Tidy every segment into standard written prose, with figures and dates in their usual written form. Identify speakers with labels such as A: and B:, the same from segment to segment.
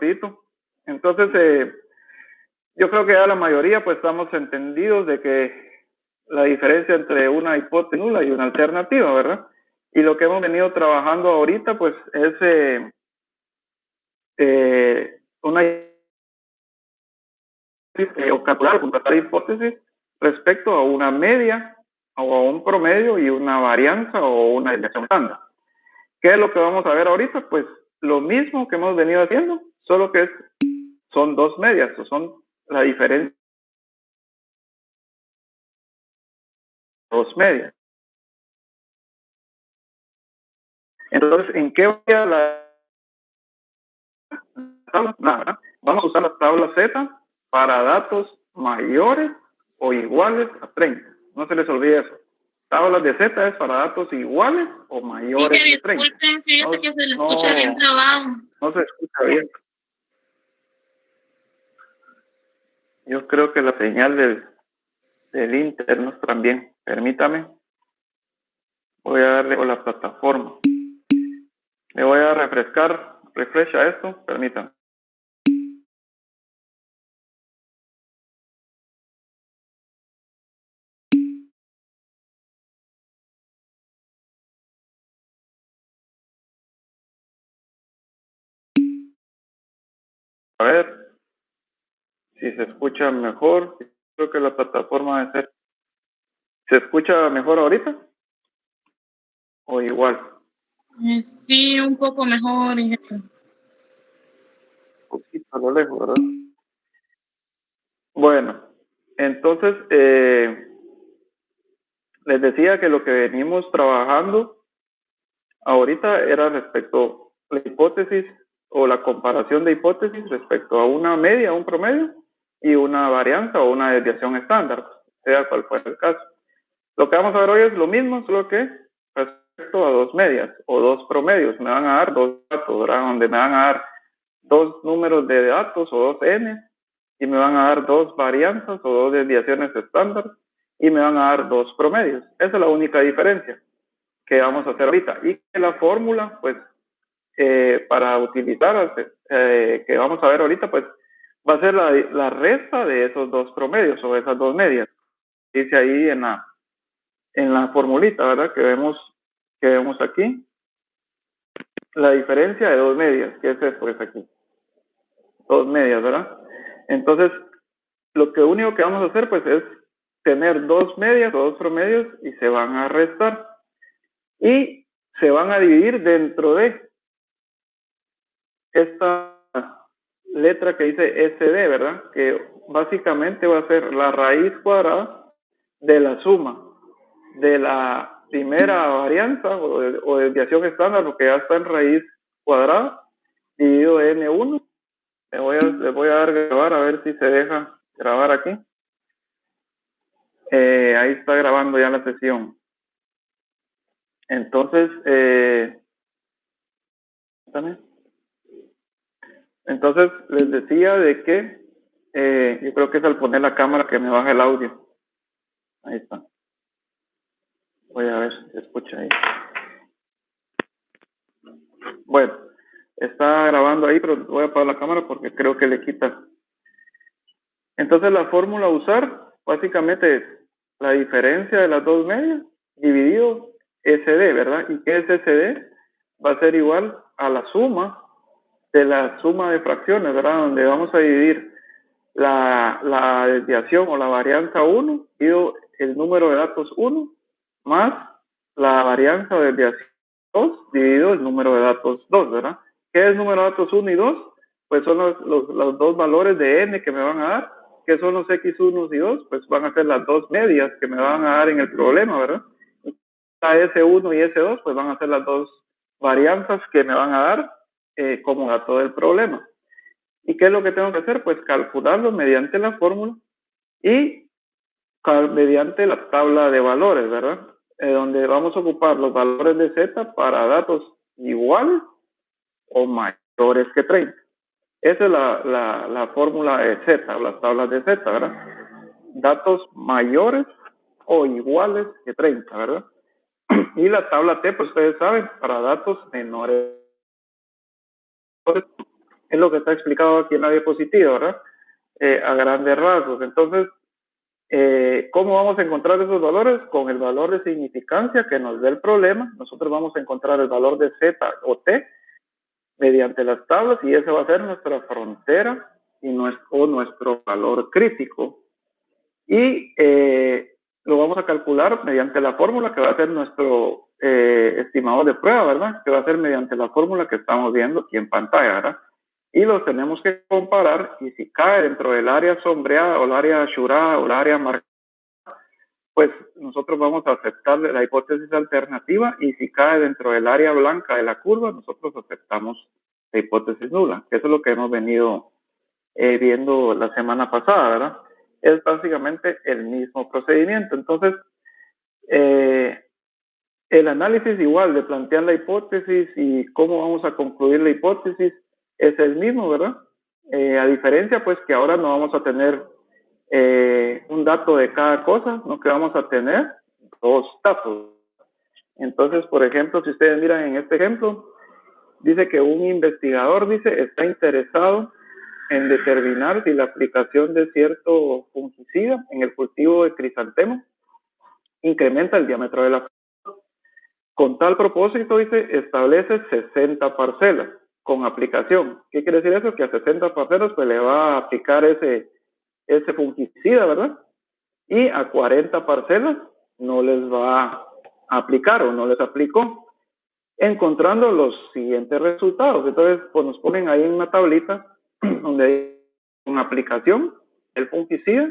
A: rapidito. Entonces, yo creo que ya la mayoría pues estamos entendidos de que la diferencia entre una hipótesis nula y una alternativa, ¿verdad? Y lo que hemos venido trabajando ahorita pues es una o calcular, contrastar hipótesis respecto a una media o a un promedio y una varianza o una desviación estándar. ¿Qué es lo que vamos a ver ahorita? Pues lo mismo que hemos venido haciendo, solo que son dos medias, o son la diferencia de dos medias. Entonces, ¿en qué voy a la tabla? Nada, vamos a usar la tabla Z para datos mayores o iguales a 30. No se les olvide eso. Tablas de Z es para datos iguales o mayores
B: sí,
A: a 30.
B: Disculpen, fíjese que se le escucha bien trabado.
A: No se escucha bien. Yo creo que la señal del internet también. Permítame. Voy a darle a la plataforma. Le voy a refresh a esto. Permítame. A ver si se escucha mejor. Creo que la plataforma debe ser. ¿Se escucha mejor ahorita? ¿O igual?
B: Sí, un poco mejor.
A: Un poquito a lo lejos, ¿verdad? Bueno, entonces les decía que lo que venimos trabajando ahorita era respecto a la hipótesis o la comparación de hipótesis respecto a una media, un promedio y una varianza o una desviación estándar, sea cual fuera el caso. Lo que vamos a ver hoy es lo mismo, solo que respecto a dos medias o dos promedios. Me van a dar dos datos, ¿verdad? Donde me van a dar dos números de datos o dos n y me van a dar dos varianzas o dos desviaciones estándar y me van a dar dos promedios. Esa es la única diferencia que vamos a hacer ahorita. Y que la fórmula, pues, para utilizar, que vamos a ver ahorita, pues, va a ser la resta de esos dos promedios o esas dos medias. Dice ahí en la formulita, ¿verdad? Que vemos aquí. La diferencia de dos medias, que es esto, es aquí. Dos medias, ¿verdad? Entonces, lo que único que vamos a hacer, pues, es tener dos medias o dos promedios y se van a restar. Y se van a dividir dentro de esta letra que dice SD, ¿verdad? Que básicamente va a ser la raíz cuadrada de la suma de la primera varianza o desviación estándar, porque ya está en raíz cuadrada, dividido N1. Les voy a dar grabar a ver si se deja grabar aquí. Ahí está grabando ya la sesión. Entonces, les decía de que yo creo que es al poner la cámara que me baja el audio. Ahí está. Voy a ver si se escucha ahí. Bueno, está grabando ahí, pero voy a apagar la cámara porque creo que le quita. Entonces la fórmula a usar básicamente es la diferencia de las dos medias dividido SD, ¿verdad? ¿Y qué es SD? Va a ser igual a la suma de fracciones, ¿verdad? Donde vamos a dividir la desviación o la varianza 1 dividido el número de datos 1 más la varianza o desviación 2 dividido el número de datos 2, ¿verdad? ¿Qué es el número de datos 1 y 2? Pues son los dos valores de n que me van a dar. ¿Qué son los x1 y 2? Pues van a ser las dos medias que me van a dar en el problema, ¿verdad? La S1 y S2 pues van a ser las dos varianzas que me van a dar como dato del problema. ¿Y qué es lo que tengo que hacer? Pues calcularlo mediante la fórmula y mediante la tabla de valores, ¿verdad? Donde vamos a ocupar los valores de Z para datos iguales o mayores que 30. Esa es la fórmula de Z, las tablas de Z, ¿verdad? Datos mayores o iguales que 30, ¿verdad? Y la tabla T, pues ustedes saben, para datos menores. Es lo que está explicado aquí en la diapositiva, ¿verdad? A grandes rasgos. Entonces, ¿cómo vamos a encontrar esos valores? Con el valor de significancia que nos dé el problema. Nosotros vamos a encontrar el valor de Z o T mediante las tablas y ese va a ser nuestra frontera y nuestro valor crítico. Y lo vamos a calcular mediante la fórmula que va a ser nuestro estimador de prueba, ¿verdad? Que va a ser mediante la fórmula que estamos viendo aquí en pantalla, ¿verdad? Y los tenemos que comparar y si cae dentro del área sombreada o el área ashurada o el área marcada, pues nosotros vamos a aceptar la hipótesis alternativa y si cae dentro del área blanca de la curva, nosotros aceptamos la hipótesis nula. Eso es lo que hemos venido viendo la semana pasada, ¿verdad? Es básicamente el mismo procedimiento. Entonces, el análisis igual de plantear la hipótesis y cómo vamos a concluir la hipótesis es el mismo, ¿verdad? A diferencia, pues, que ahora no vamos a tener un dato de cada cosa, no que vamos a tener dos datos. Entonces, por ejemplo, si ustedes miran en este ejemplo, dice que un investigador, está interesado en determinar si la aplicación de cierto fungicida en el cultivo de crisantemo incrementa el diámetro de la flor. Con tal propósito, establece 60 parcelas con aplicación. ¿Qué quiere decir eso? Que a 60 parcelas pues le va a aplicar ese fungicida, ¿verdad? Y a 40 parcelas no les va a aplicar o no les aplicó, encontrando los siguientes resultados. Entonces, pues nos ponen ahí en una tablita donde hay una aplicación del fungicida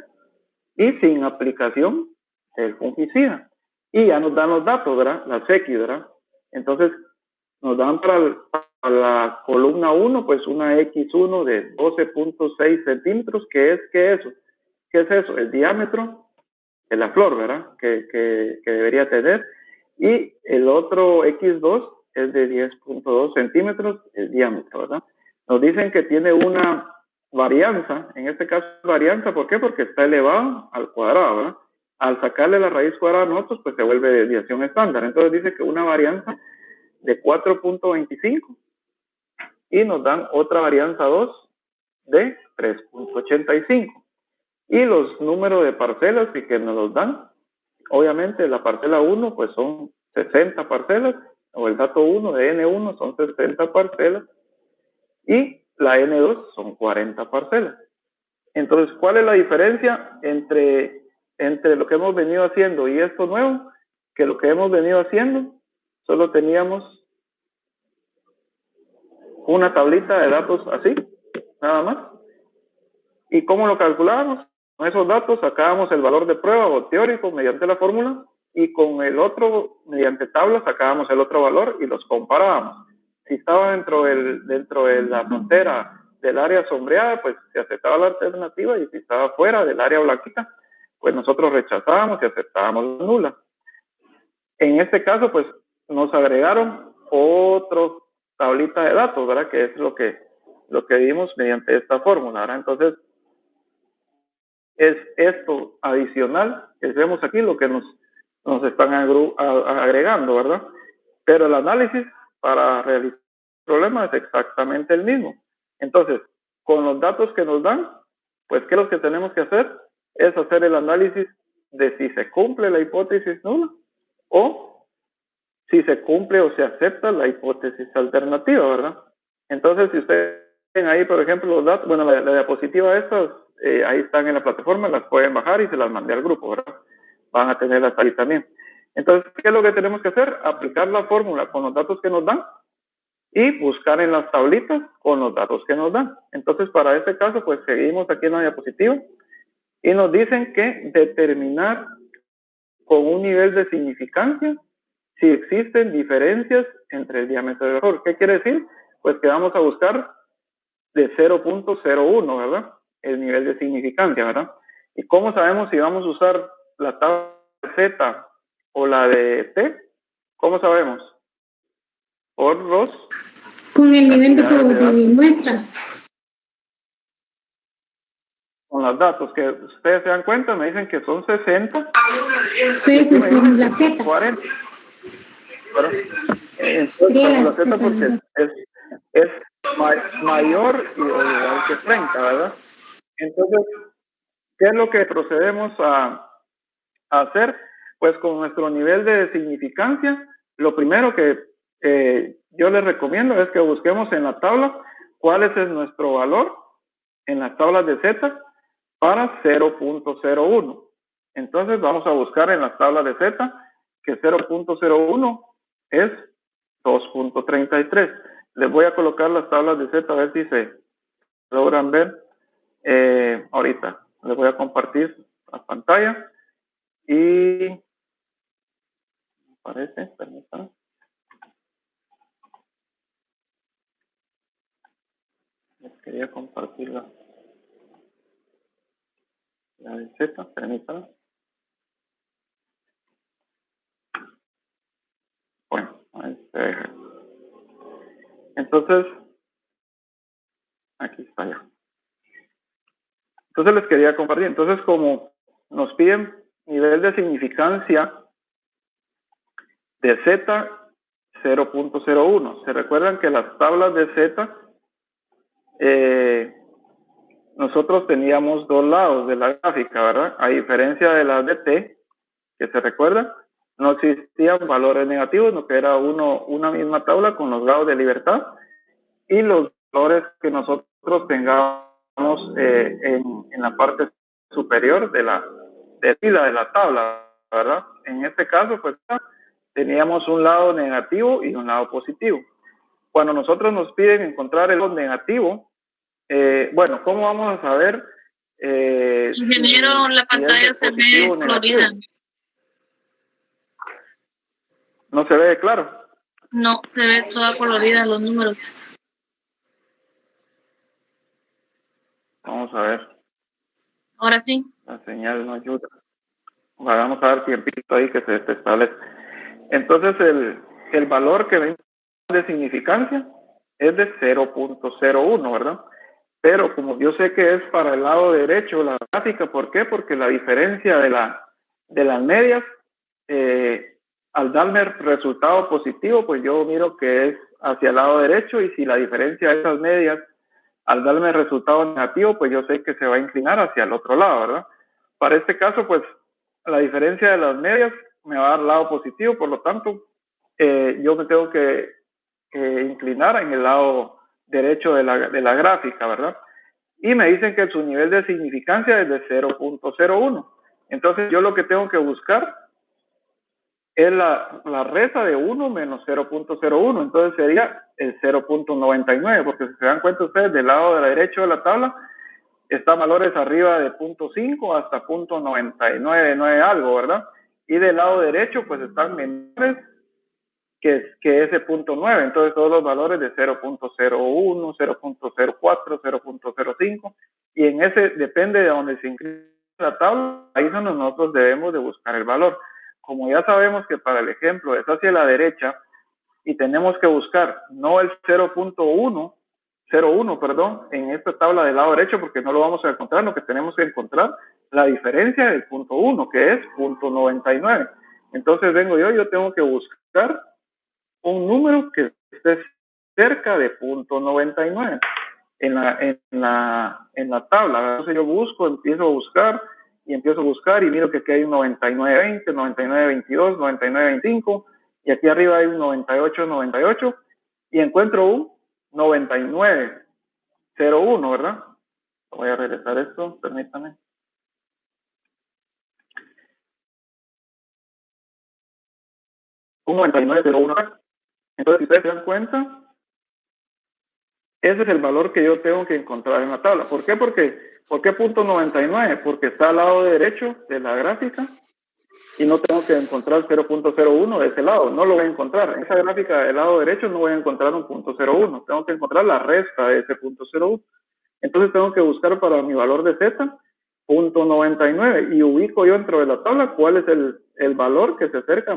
A: y sin aplicación del fungicida. Y ya nos dan los datos, ¿verdad? Las X, ¿verdad? Entonces, nos dan para la columna 1, pues una X1 de 12.6 centímetros, ¿qué es eso? ¿Qué es eso? El diámetro de la flor, ¿verdad? Que debería tener. Y el otro X2 es de 10.2 centímetros el diámetro, ¿verdad? Nos dicen que tiene una varianza, en este caso varianza, ¿por qué? Porque está elevado al cuadrado, ¿verdad? Al sacarle la raíz cuadrada a nosotros, pues se vuelve desviación estándar. Entonces dice que una varianza de 4.25 y nos dan otra varianza 2 de 3.85. Y los números de parcelas que nos los dan, obviamente la parcela 1 pues son 60 parcelas, o el dato 1 de N1 son 60 parcelas, y la N2 son 40 parcelas. Entonces, ¿cuál es la diferencia entre lo que hemos venido haciendo y esto nuevo? Que lo que hemos venido haciendo, solo teníamos una tablita de datos así, nada más. ¿Y cómo lo calculábamos? Con esos datos sacábamos el valor de prueba o teórico mediante la fórmula y con el otro, mediante tabla, sacábamos el otro valor y los comparábamos. Si estaba dentro de la frontera del área sombreada, pues se aceptaba la alternativa y si estaba fuera del área blanquita, pues nosotros rechazábamos y aceptábamos la nula. En este caso, pues nos agregaron otro tablita de datos, ¿verdad? Que es lo que vimos mediante esta fórmula, ¿verdad? Entonces, es esto adicional que vemos aquí lo que nos están agregando, ¿verdad? Pero el análisis para realizar el problema es exactamente el mismo. Entonces, con los datos que nos dan, pues, ¿qué es lo que tenemos que hacer? Es hacer el análisis de si se cumple la hipótesis nula o si se cumple o se acepta la hipótesis alternativa, ¿verdad? Entonces, si ustedes ven ahí, por ejemplo, los datos, bueno, la diapositiva estas, ahí están en la plataforma, las pueden bajar y se las mandé al grupo, ¿verdad? Van a tenerlas ahí también. Entonces, ¿qué es lo que tenemos que hacer? Aplicar la fórmula con los datos que nos dan y buscar en las tablitas con los datos que nos dan. Entonces, para este caso, pues seguimos aquí en la diapositiva y nos dicen que determinar con un nivel de significancia si existen diferencias entre el diámetro de la flor. ¿Qué quiere decir? Pues que vamos a buscar de 0.01, ¿verdad? El nivel de significancia, ¿verdad? ¿Y cómo sabemos si vamos a usar la tabla Z o la de T? ¿Cómo sabemos? Por los...
C: Con el nivel de muestra.
A: Con los datos que ustedes se dan cuenta, me dicen que son 60.
C: Pues usamos la Z.
A: 40. Entonces, la Z porque es mayor o igual que 30, ¿verdad? Entonces, ¿qué es lo que procedemos a hacer? Pues con nuestro nivel de significancia, lo primero que yo les recomiendo es que busquemos en la tabla cuál es nuestro valor en las tablas de Z para 0.01. Entonces vamos a buscar en las tablas de Z que 0.01 es 2.33. Les voy a colocar las tablas de Z a ver si se logran ver. Ahorita les voy a compartir la pantalla y parece, permítanme. Les quería compartir la de Z, permítanme. Bueno, ahí se deja. Entonces, aquí está ya. Entonces les quería compartir. Entonces, como nos piden nivel de significancia de Z 0.01. Se recuerdan que las tablas de Z, nosotros teníamos dos lados de la gráfica, ¿verdad? A diferencia de las de T, que se recuerda, no existían valores negativos, sino que era una misma tabla con los grados de libertad y los valores que nosotros tengamos en la parte superior de la tabla, ¿verdad? En este caso, pues teníamos un lado negativo y un lado positivo. Cuando nosotros nos piden encontrar el lado negativo, bueno, ¿cómo vamos a saber?
B: Ingeniero, la pantalla se ve colorida.
A: ¿No se ve claro?
B: No, se ve toda colorida los números.
A: Vamos a ver.
B: Ahora sí.
A: La señal no ayuda. Vamos a dar tiempito ahí que se establece. Entonces, el valor que ven de significancia es de 0.01, ¿verdad? Pero como yo sé que es para el lado derecho la gráfica, ¿por qué? Porque la diferencia de las medias, al darme resultado positivo, pues yo miro que es hacia el lado derecho, y si la diferencia de esas medias, al darme resultado negativo, pues yo sé que se va a inclinar hacia el otro lado, ¿verdad? Para este caso, pues la diferencia de las medias me va a dar lado positivo, por lo tanto, yo me tengo que inclinar en el lado derecho de la gráfica, ¿verdad? Y me dicen que su nivel de significancia es de 0.01. Entonces, yo lo que tengo que buscar es la resta de 1 menos 0.01. Entonces, sería el 0.99, porque si se dan cuenta ustedes, del lado derecho de la tabla, están valores arriba de 0.5 hasta 0.999 algo, ¿verdad? Y del lado derecho, pues están menores que ese 0.9. Entonces, todos los valores de 0.01, 0.04, 0.05. Y en ese, depende de donde se incluye la tabla, ahí es donde nosotros debemos de buscar el valor. Como ya sabemos que para el ejemplo es hacia la derecha y tenemos que buscar no el 0.1, perdón, en esta tabla del lado derecho, porque no lo vamos a encontrar, lo que tenemos que encontrar la diferencia del 0.1, que es 0.99. Entonces vengo yo tengo que buscar un número que esté cerca de 0.99 en la tabla. Entonces yo empiezo a buscar y miro que aquí hay un 99.20, 99.22, 99.25 y aquí arriba hay un 98.98 y encuentro un 99.01, ¿verdad? Voy a regresar esto, permítame. Un 99.01. Entonces, si ustedes se dan cuenta, ese es el valor que yo tengo que encontrar en la tabla. ¿Por qué? ¿Por qué 0.99? Porque está al lado derecho de la gráfica y no tengo que encontrar 0.01 de ese lado. No lo voy a encontrar. En esa gráfica del lado derecho no voy a encontrar un 0.01. Tengo que encontrar la resta de ese 0.01. Entonces tengo que buscar para mi valor de Z 0.99 y ubico yo dentro de la tabla cuál es el valor que se acerca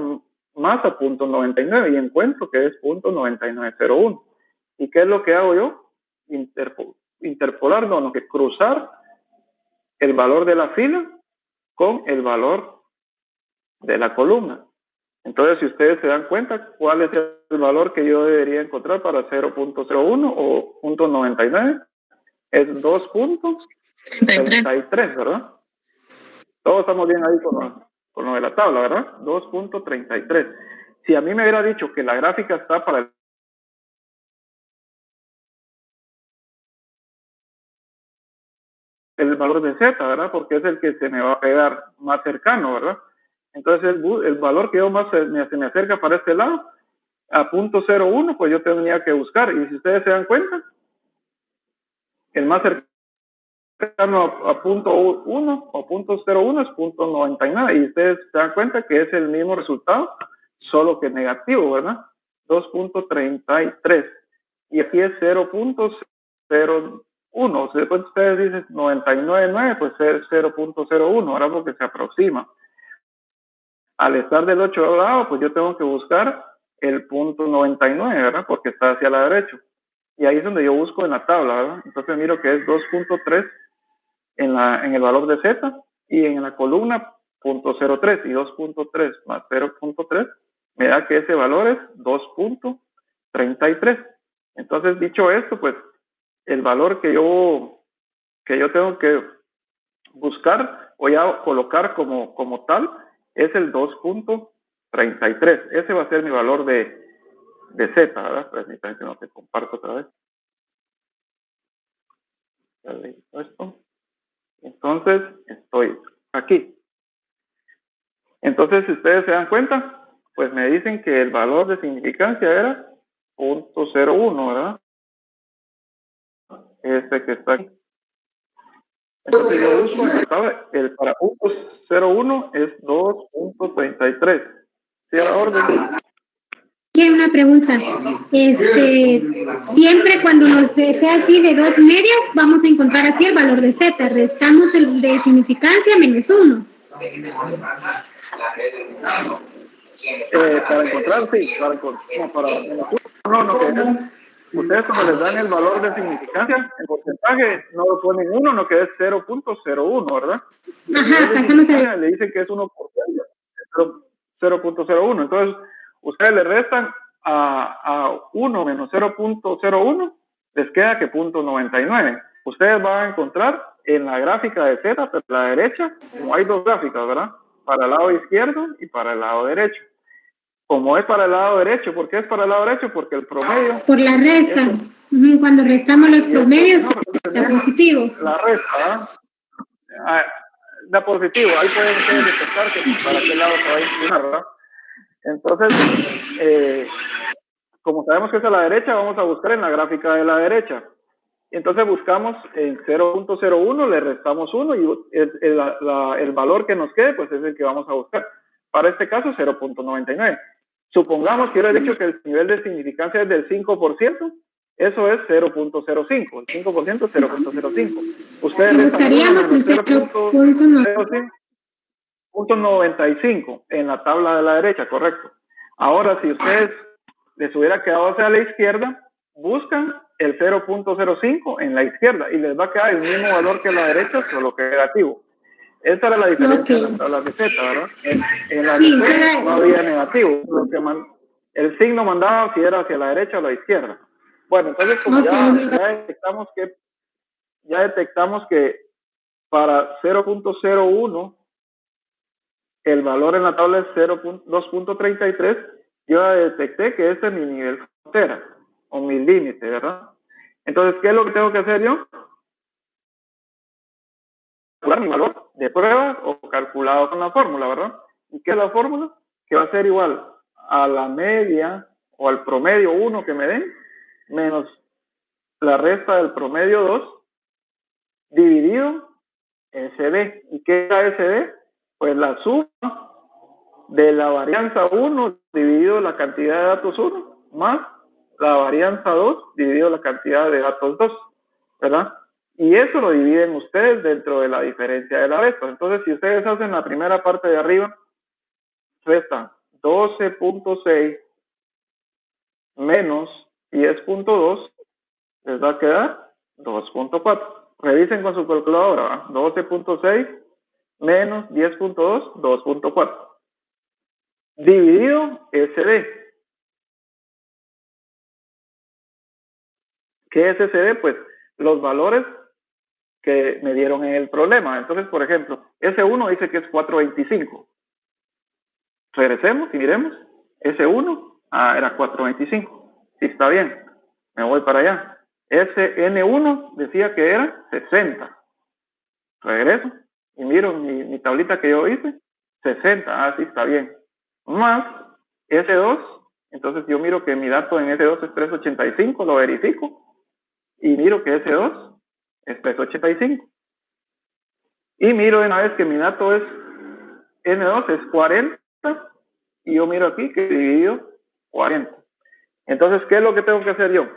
A: más a 0.99 y encuentro que es 0.9901. ¿Y qué es lo que hago yo? Interpolar, no, que cruzar el valor de la fila con el valor de la columna. Entonces, si ustedes se dan cuenta, ¿cuál es el valor que yo debería encontrar para 0.01 o 0.99? Es 2.33, ¿verdad? Todos estamos bien ahí con lo de la tabla, ¿verdad? 2.33. Si a mí me hubiera dicho que la gráfica está para el valor de Z, ¿verdad? Porque es el que se me va a pegar más cercano, ¿verdad? Entonces, el valor que yo más se me acerca para este lado, a 0.01, pues yo tendría que buscar. Y si ustedes se dan cuenta, el más cercano a 0.1 o 0.01 es 0.99. Y ustedes se dan cuenta que es el mismo resultado, solo que negativo, ¿verdad? 2.33. Y aquí es 0.01. Después ustedes dicen 99.9, pues es 0.01, ¿verdad? Porque se aproxima. Al estar del 8 al lado, pues yo tengo que buscar el punto 99, ¿verdad? Porque está hacia la derecha. Y ahí es donde yo busco en la tabla, ¿verdad? Entonces miro que es 2.3 en el valor de Z y en la columna 0.03 y 2.3 más 0.3 me da que ese valor es 2.33. Entonces, dicho esto, pues el valor que yo tengo que buscar o ya colocar como tal es el 2.33. Ese va a ser mi valor de Z, ¿verdad? Permítanme que no te comparto otra vez. Esto. Entonces, estoy aquí. Entonces, si ustedes se dan cuenta, pues me dicen que el valor de significancia era 0.01, ¿verdad? Este que está aquí. Entonces yo busco el para 0.01 es 2.33. ¿Sí a la orden?
C: Hay una pregunta. Siempre cuando nos sea así de 2 medias, vamos a encontrar así el valor de Z. Restamos el de significancia menos 1.
A: Para encontrar, sí. No, ustedes cuando les dan el valor de significancia, el porcentaje no lo ponen 1, no que es 0.01, ¿verdad?
C: Ajá, pasamos a...
A: Le dicen que es 1%, 0.01. Entonces, ustedes le restan a 1 menos 0.01, les queda que 0.99. Ustedes van a encontrar en la gráfica de Z, pero a la derecha, como hay dos gráficas, ¿verdad? Para el lado izquierdo y para el lado derecho. Como es para el lado derecho, ¿por qué es para el lado derecho? Porque el promedio...
C: Por la resta. Cuando restamos los promedios, da positivo.
A: La resta, da positivo. Ahí pueden ustedes detectar que para qué lado se va a inclinar, ¿verdad? Entonces, como sabemos que es a la derecha, vamos a buscar en la gráfica de la derecha. Entonces buscamos el 0.01, le restamos 1 y el valor que nos quede, pues es el que vamos a buscar. Para este caso, 0.99. Supongamos que yo le he dicho que el nivel de significancia es del 5%, eso es 0.05. El 5% es 0.05. Ustedes
C: buscaríamos el
A: 0.95 en la tabla de la derecha, correcto. Ahora, si ustedes les hubiera quedado hacia la izquierda, buscan el 0.05 en la izquierda y les va a quedar el mismo valor que la derecha, solo que negativo. Esta era la diferencia en las tablas de Z, ¿verdad? En la de Z no había negativo. El signo mandaba si era hacia la derecha o la izquierda. Bueno, entonces como ya detectamos que para 0.01 el valor en la tabla es 2.33, yo ya detecté que ese es mi nivel frontera o mi límite, ¿verdad? Entonces, ¿qué es lo que tengo que hacer yo? Calcular mi valor de prueba o calculado con la fórmula, ¿verdad? ¿Y qué es la fórmula? Que va a ser igual a la media o al promedio 1 que me den, menos la resta del promedio 2, dividido SD. ¿Y qué es SD? Pues la suma de la varianza 1 dividido la cantidad de datos 1 más la varianza 2 dividido la cantidad de datos 2, ¿verdad? Y eso lo dividen ustedes dentro de la diferencia de la resta. Entonces, si ustedes hacen la primera parte de arriba, restan 12.6 menos 10.2, les va a quedar 2.4. Revisen con su calculadora, 12.6 menos 10.2, 2.4. dividido SD. ¿Qué es SD? Pues los valores que me dieron en el problema. Entonces, por ejemplo, S1 dice que es 425. Regresemos y miremos. S1 era 425. Sí, está bien. Me voy para allá. SN1 decía que era 60. Regreso y miro mi tablita que yo hice. 60. Sí, está bien. Más S2. Entonces yo miro que mi dato en S2 es 385. Lo verifico. Y miro que S2 es 385. Y miro de una vez que mi dato es N2 es 40. Y yo miro aquí que dividido 40. Entonces, ¿qué es lo que tengo que hacer yo?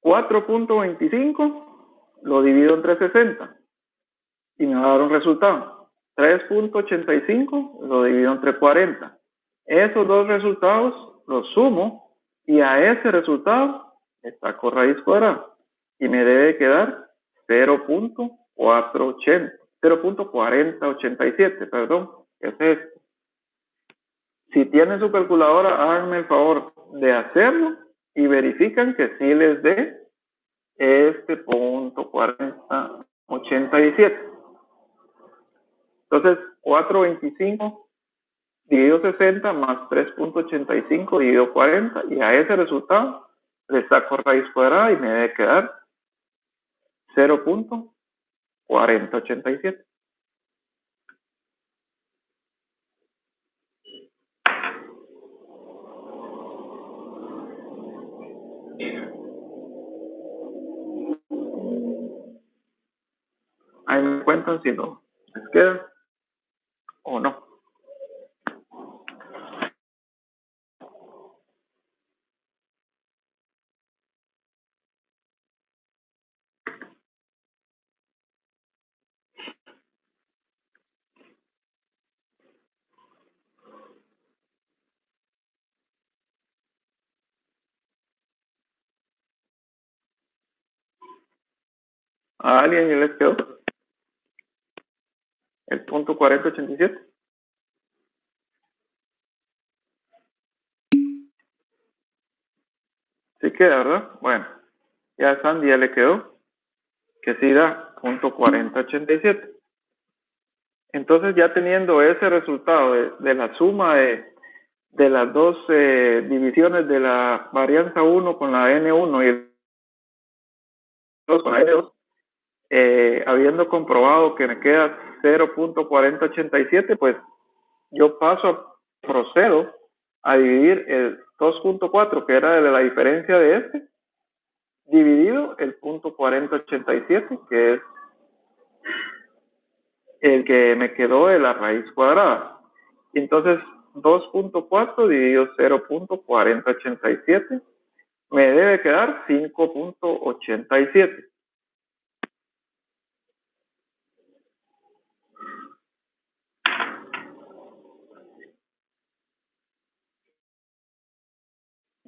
A: 4.25 lo divido entre 60 y me va a dar un resultado. 3.85 lo divido entre 40. Esos dos resultados los sumo y a ese resultado le saco raíz cuadrada y me debe quedar 0.4087, perdón. Ese es este. Si tienen su calculadora, háganme el favor de hacerlo y verifican que sí les dé este punto 4087. Entonces, 425 dividido 60 más 3.85 dividido 40, y a ese resultado le saco raíz cuadrada y me debe quedar 0.4087. Ahí me cuentan si no les queda o no. ¿A alguien ya les quedó el punto 4087? Sí queda, ¿verdad? Bueno, ya a Sandy ya le quedó que sí da punto 4087. Entonces, ya teniendo ese resultado de la suma de las dos divisiones de la varianza 1 con la N1 y el 2 con la N2, habiendo comprobado que me queda 0.4087, pues yo procedo a dividir el 2.4, que era de la diferencia de este, dividido el punto 4087, que es el que me quedó de la raíz cuadrada. Y entonces 2.4 dividido 0.4087 me debe quedar 5.87.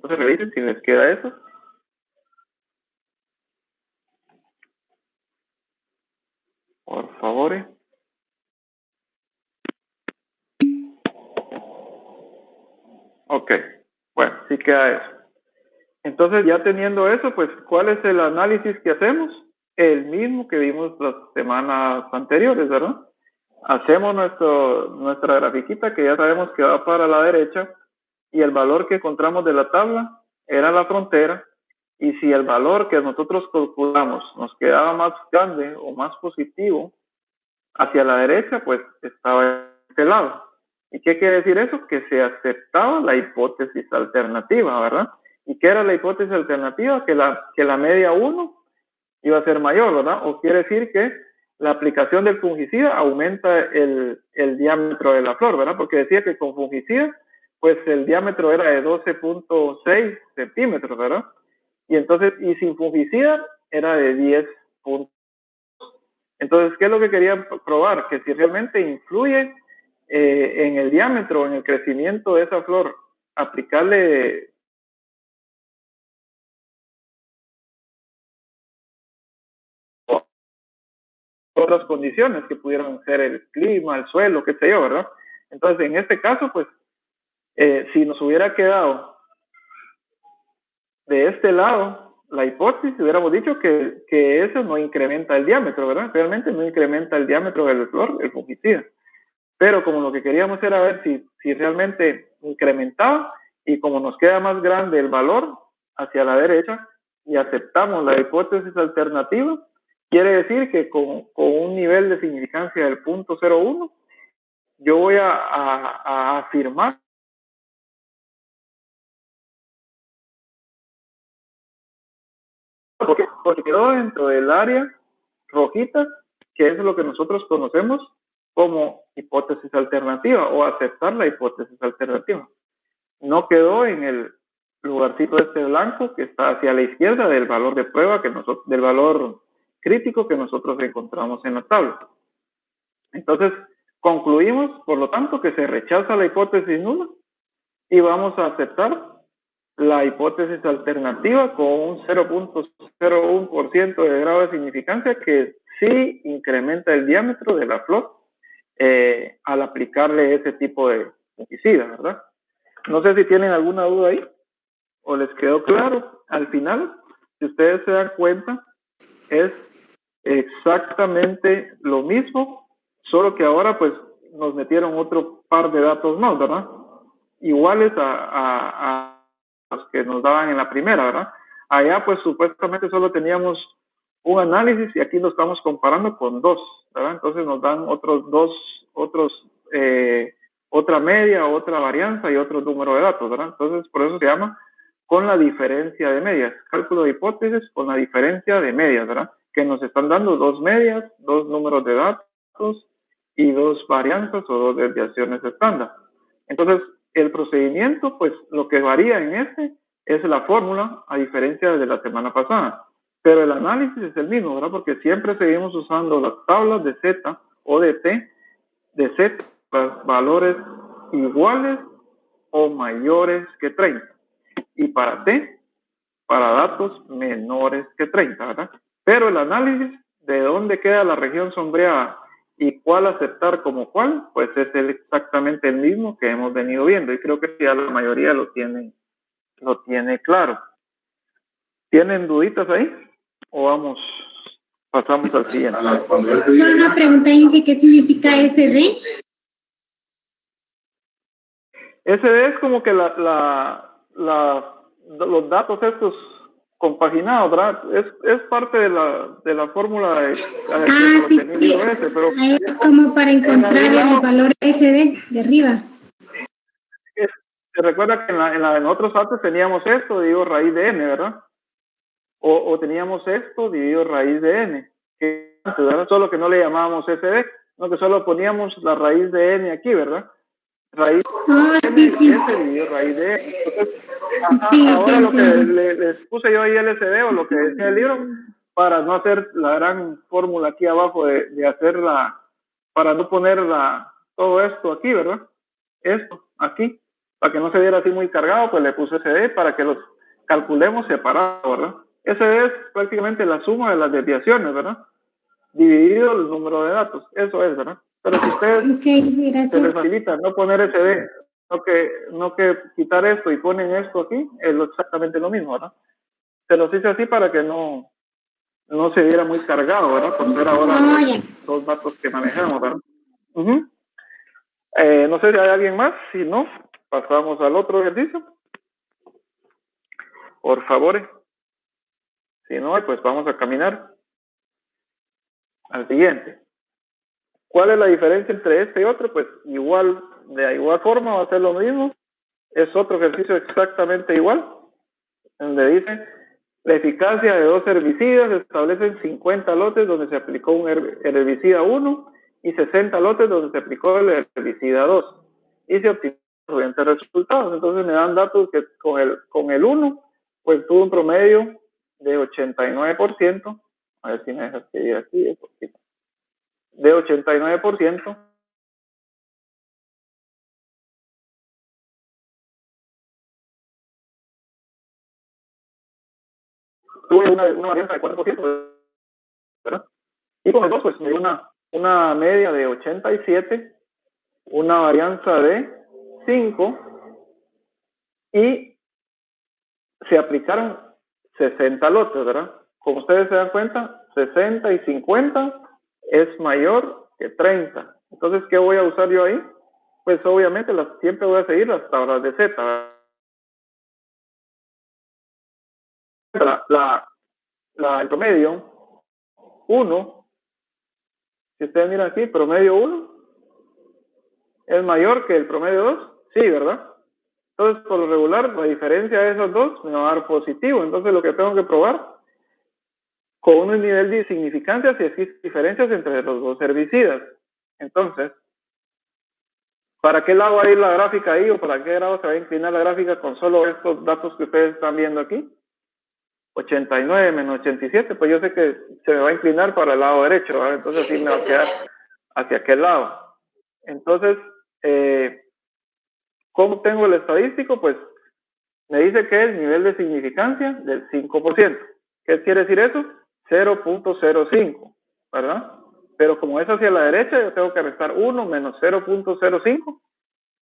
A: Entonces revisen si les queda eso. Por favor. Ok, bueno, sí queda eso. Entonces, ya teniendo eso, pues, ¿cuál es el análisis que hacemos? El mismo que vimos las semanas anteriores, ¿verdad? Hacemos nuestra grafiquita, que ya sabemos que va para la derecha, y el valor que encontramos de la tabla era la frontera, y si el valor que nosotros calculamos nos quedaba más grande o más positivo hacia la derecha, pues estaba de este lado. ¿Y qué quiere decir eso? Que se aceptaba la hipótesis alternativa, ¿verdad? ¿Y qué era la hipótesis alternativa? Que la media 1 iba a ser mayor, ¿verdad? O quiere decir que la aplicación del fungicida aumenta el diámetro de la flor, ¿verdad? Porque decía que con fungicida, pues el diámetro era de 12.6 centímetros, ¿verdad? Y entonces, y sin fungicida era de 10. Entonces, ¿qué es lo que quería probar? Que si realmente influye en el diámetro, en el crecimiento de esa flor, aplicarle otras condiciones que pudieran ser el clima, el suelo, qué sé yo, ¿verdad? Entonces, en este caso, pues, Si nos hubiera quedado de este lado la hipótesis, hubiéramos dicho que eso no incrementa el diámetro, ¿verdad? Realmente no incrementa el diámetro del flor, el fungicida. Pero como lo que queríamos era ver si realmente incrementaba, y como nos queda más grande el valor hacia la derecha y aceptamos la hipótesis alternativa, quiere decir que con un nivel de significancia del 0.01, yo voy a afirmar porque quedó dentro del área rojita, que es lo que nosotros conocemos como hipótesis alternativa o aceptar la hipótesis alternativa. No quedó en el lugarcito este blanco que está hacia la izquierda del valor de prueba, del valor crítico que nosotros encontramos en la tabla. Entonces, concluimos, por lo tanto, que se rechaza la hipótesis nula y vamos a aceptar la hipótesis alternativa con un 0.01% de grado de significancia que sí incrementa el diámetro de la flor al aplicarle ese tipo de fungicida, ¿verdad? No sé si tienen alguna duda ahí o les quedó claro. Al final, si ustedes se dan cuenta, es exactamente lo mismo, solo que ahora pues nos metieron otro par de datos más, ¿verdad? Iguales a los que nos daban en la primera, ¿verdad? Allá pues supuestamente solo teníamos un análisis y aquí lo estamos comparando con dos, ¿verdad? Entonces nos dan otra media, otra varianza y otro número de datos, ¿verdad? Entonces por eso se llama con la diferencia de medias, cálculo de hipótesis con la diferencia de medias, ¿verdad? Que nos están dando dos medias, dos números de datos y dos varianzas o dos desviaciones estándar. Entonces, el procedimiento, pues lo que varía en este es la fórmula, a diferencia de la semana pasada. Pero el análisis es el mismo, ¿verdad? Porque siempre seguimos usando las tablas de Z o de T, de Z, para valores iguales o mayores que 30. Y para T, para datos menores que 30, ¿verdad? Pero el análisis de dónde queda la región sombreada y cuál aceptar como cuál, pues es exactamente el mismo que hemos venido viendo y creo que ya la mayoría lo tiene claro. ¿Tienen duditas ahí? ¿O pasamos al siguiente?
C: Solo una pregunta, Inge, ¿qué significa SD?
A: SD es como que los datos estos compaginados, ¿verdad? Es parte de la fórmula
C: sí, pero es como para encontrar el valor SD de arriba.
A: Se recuerda que en otros datos teníamos esto dividido raíz de n, ¿verdad? O teníamos esto dividido raíz de n, ¿verdad? Solo que no le llamábamos SD, sino que solo poníamos la raíz de n aquí, ¿verdad? Raíz de n dividido raíz de n. Entonces, ahora lo que les puse yo ahí LCD o lo que decía el libro, para no hacer la gran fórmula aquí abajo de hacerla, para no poner todo esto aquí, ¿verdad? Esto aquí, para que no se viera así muy cargado, pues le puse SD para que los calculemos separados, ¿verdad? SD es prácticamente la suma de las desviaciones, ¿verdad? Dividido el número de datos, eso es, ¿verdad? Pero si ustedes se les facilita no poner SD, no que quitar esto y ponen esto aquí, es exactamente lo mismo, ¿verdad? Se los hice así para que no se viera muy cargado, ¿verdad? Por ser ahora los datos que manejamos, ¿verdad? No sé si hay alguien más, si no, pasamos al otro ejercicio. Por favor. Si no, pues vamos a caminar al siguiente. ¿Cuál es la diferencia entre este y otro? Pues de igual forma va a ser lo mismo. Es otro ejercicio exactamente igual, donde dice, la eficacia de dos herbicidas establecen 50 lotes donde se aplicó un herbicida 1 y 60 lotes donde se aplicó el herbicida 2. Y se obtienen los siguientes resultados. Entonces me dan datos que con el 1, pues tuvo un promedio de 89%. A ver si me dejas seguir aquí. De 89%. Tuve una varianza de 4%, ¿verdad? Y con el 2, pues me dio una media de 87, una varianza de 5 y se aplicaron 60 lotes, ¿verdad? Como ustedes se dan cuenta, 60 y 50 es mayor que 30. Entonces, ¿qué voy a usar yo ahí? Pues obviamente siempre voy a seguir las tablas de Z, ¿verdad? El promedio 1, si ustedes miran aquí, promedio 1 es mayor que el promedio 2, sí, ¿verdad? Entonces, por lo regular, la diferencia de esos dos me va a dar positivo. Entonces, lo que tengo que probar con un nivel de significancia si existen diferencias entre los dos herbicidas. Entonces, ¿para qué lado va a ir la gráfica ahí o para qué lado se va a inclinar la gráfica con solo estos datos que ustedes están viendo aquí? 89 menos 87, pues yo sé que se me va a inclinar para el lado derecho, ¿verdad? Entonces así me va a quedar hacia aquel lado. Entonces, ¿cómo tengo el estadístico? Pues me dice que es nivel de significancia del 5%. ¿Qué quiere decir eso? 0.05, ¿verdad? Pero como es hacia la derecha, yo tengo que restar 1 menos 0.05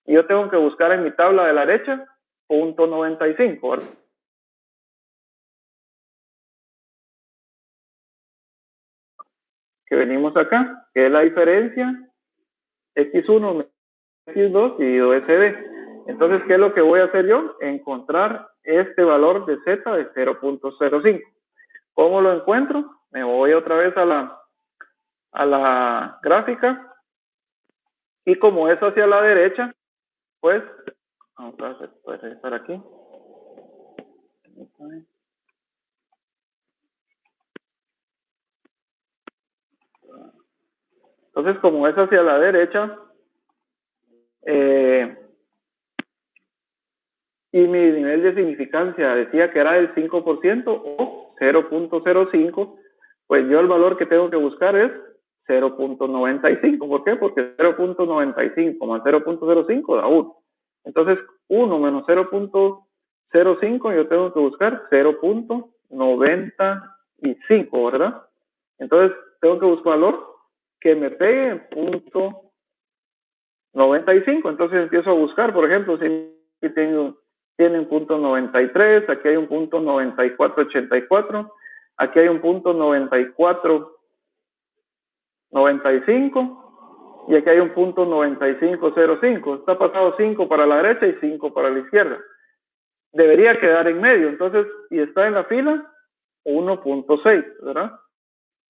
A: y yo tengo que buscar en mi tabla de la derecha 0.95, ¿verdad? Que venimos acá, que es la diferencia X1 menos X2 dividido SB. Entonces, ¿qué es lo que voy a hacer yo? Encontrar este valor de Z de 0.05. ¿Cómo lo encuentro? Me voy otra vez a la gráfica y como es hacia la derecha, pues vamos a regresar aquí. Entonces, como es hacia la derecha y mi nivel de significancia decía que era del 5% o 0.05, pues yo el valor que tengo que buscar es 0.95. ¿Por qué? Porque 0.95 más 0.05 da 1. Entonces, 1 menos 0.05 yo tengo que buscar 0.95, ¿verdad? Entonces, tengo que buscar un valor que me pegue en 0.95. Entonces, empiezo a buscar, por ejemplo, si tiene un punto 93, aquí hay un punto 94.84, aquí hay un punto 94.95 y aquí hay un punto 95.05. Está pasado 5 para la derecha y 5 para la izquierda. Debería quedar en medio, entonces, y está en la fila 1.6, ¿verdad?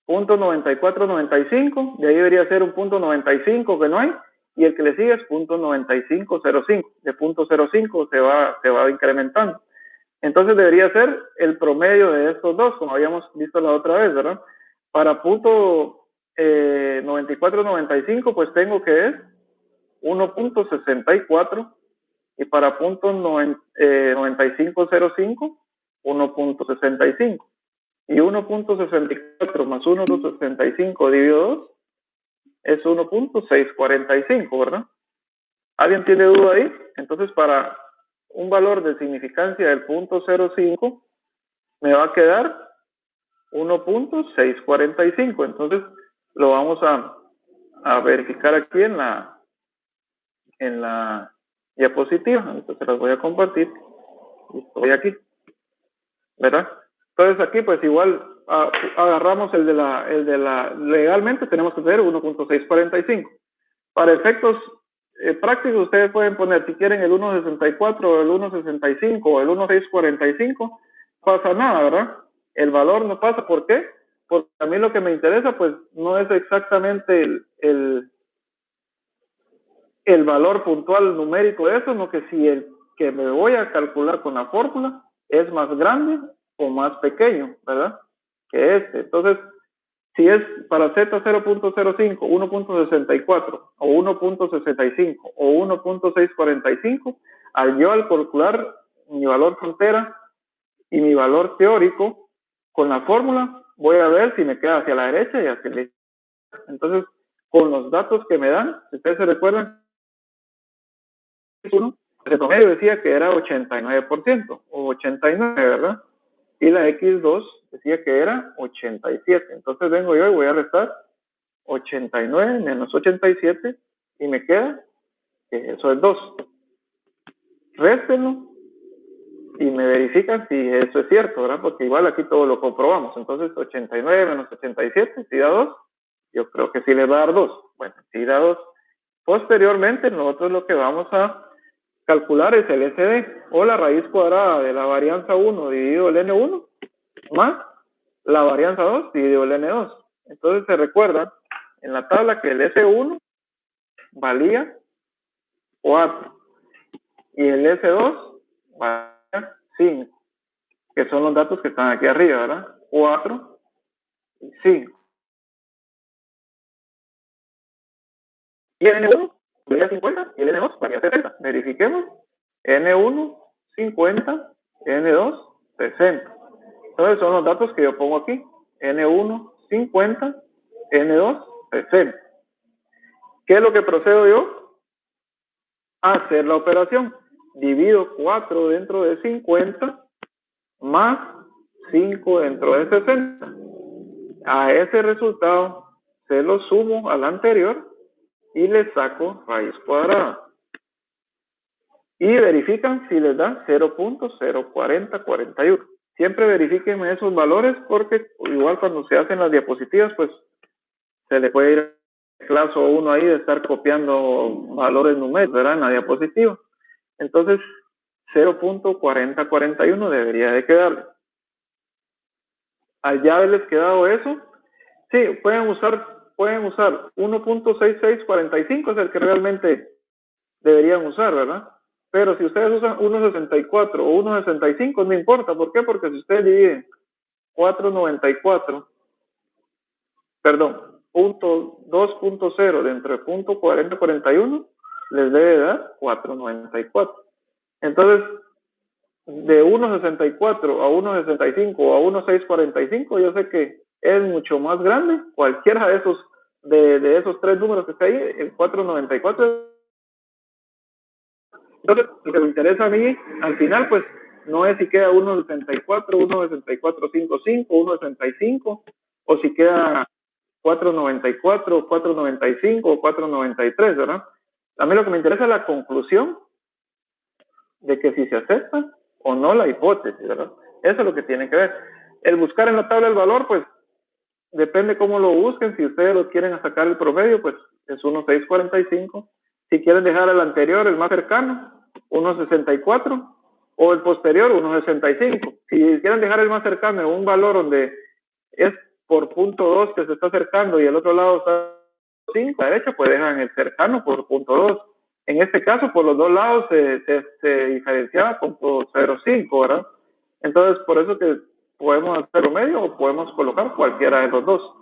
A: Punto 94.95, de ahí debería ser un punto 95 que no hay, y el que le sigue es punto 95.05. De punto 0.5 se va incrementando. Entonces debería ser el promedio de estos dos, como habíamos visto la otra vez, ¿verdad? Para punto 94.95, pues tengo que es 1.64, y para punto 95.05, 1.65. Y 1.64 más 1.65 dividido 2 es 1.645, ¿verdad? ¿Alguien tiene duda ahí? Entonces, para un valor de significancia del punto 0.5, me va a quedar 1.645. Entonces, lo vamos a verificar aquí en la diapositiva. Entonces, las voy a compartir. Y estoy aquí, ¿verdad? Entonces, aquí, pues igual agarramos el de la legalmente tenemos que tener 1.645. Para efectos prácticos, ustedes pueden poner, si quieren, el 1.64 o el 1.65 o el 1.645, no pasa nada, ¿verdad? El valor no pasa. ¿Por qué? Porque a mí lo que me interesa, pues, no es exactamente el valor puntual numérico de eso, sino que si el que me voy a calcular con la fórmula es más grande o más pequeño, ¿verdad? Que este. Entonces, si es para Z 0.05, 1.64 o 1.65 o 1.645, al calcular mi valor frontera y mi valor teórico con la fórmula, voy a ver si me queda hacia la derecha y hacia la izquierda. Entonces, con los datos que me dan, si ustedes se recuerdan, el promedio decía que era 89% o 89, ¿verdad? Y la X2 decía que era 87. Entonces vengo yo y voy a restar 89 menos 87 y me queda que eso es 2. Réstenlo y me verifican si eso es cierto, ¿verdad? Porque igual aquí todo lo comprobamos. Entonces, 89 menos 87, si da 2, yo creo que sí le va a dar 2. Bueno, si da 2. Posteriormente, nosotros lo que vamos a calcular es el SD, o la raíz cuadrada de la varianza 1 dividido el N1, más la varianza 2 dividido el N2. Entonces, se recuerda en la tabla que el S1 valía 4 y el S2 valía 5, que son los datos que están aquí arriba, ¿verdad? 4 y 5. Y el N1 valía 50 y el N2 valía 70. Verifiquemos. N1, 50, N2, 60. Entonces son los datos que yo pongo aquí. N1, 50, N2, 60. ¿Qué es lo que procedo yo? A hacer la operación. Divido 4 dentro de 50 más 5 dentro de 60. A ese resultado se lo sumo al anterior y le saco raíz cuadrada. Y verifican si les da 0.04041. Siempre verifiquen esos valores porque igual cuando se hacen las diapositivas, pues se le puede ir el plazo a uno ahí de estar copiando valores numéricos, ¿verdad? En la diapositiva. Entonces, 0.4041 debería de quedarle. Al ya haberles quedado eso, sí, pueden usar 1.6645, es el que realmente deberían usar, ¿verdad? Pero si ustedes usan 1.64 o 1.65, no importa. ¿Por qué? Porque si ustedes dividen 4.94, perdón, 2.0 dentro de 0.4041, les debe dar 4.94. Entonces, de 1.64 a 1.65 o a 1.645, yo sé que es mucho más grande. Cualquiera de esos tres números que está ahí, el 4.94. Entonces, lo que me interesa a mí, al final, pues, no es si queda 1.64, 1.6455, 1.65, o si queda 4.94, 4.95 o 4.93, ¿verdad? A mí lo que me interesa es la conclusión de que si se acepta o no la hipótesis, ¿verdad? Eso es lo que tiene que ver. El buscar en la tabla el valor, pues, depende cómo lo busquen. Si ustedes lo quieren sacar el promedio, pues, es 1.645. Si quieren dejar el anterior, el más cercano, 1.64, o el posterior, 1.65. Si quieren dejar el más cercano en un valor donde es por punto 2 que se está acercando y el otro lado está 5, a la derecha, pues dejan el cercano por punto 2. En este caso, por los dos lados se diferenciaba con 0.05, ¿verdad? Entonces, por eso que podemos hacer promedio o podemos colocar cualquiera de los dos.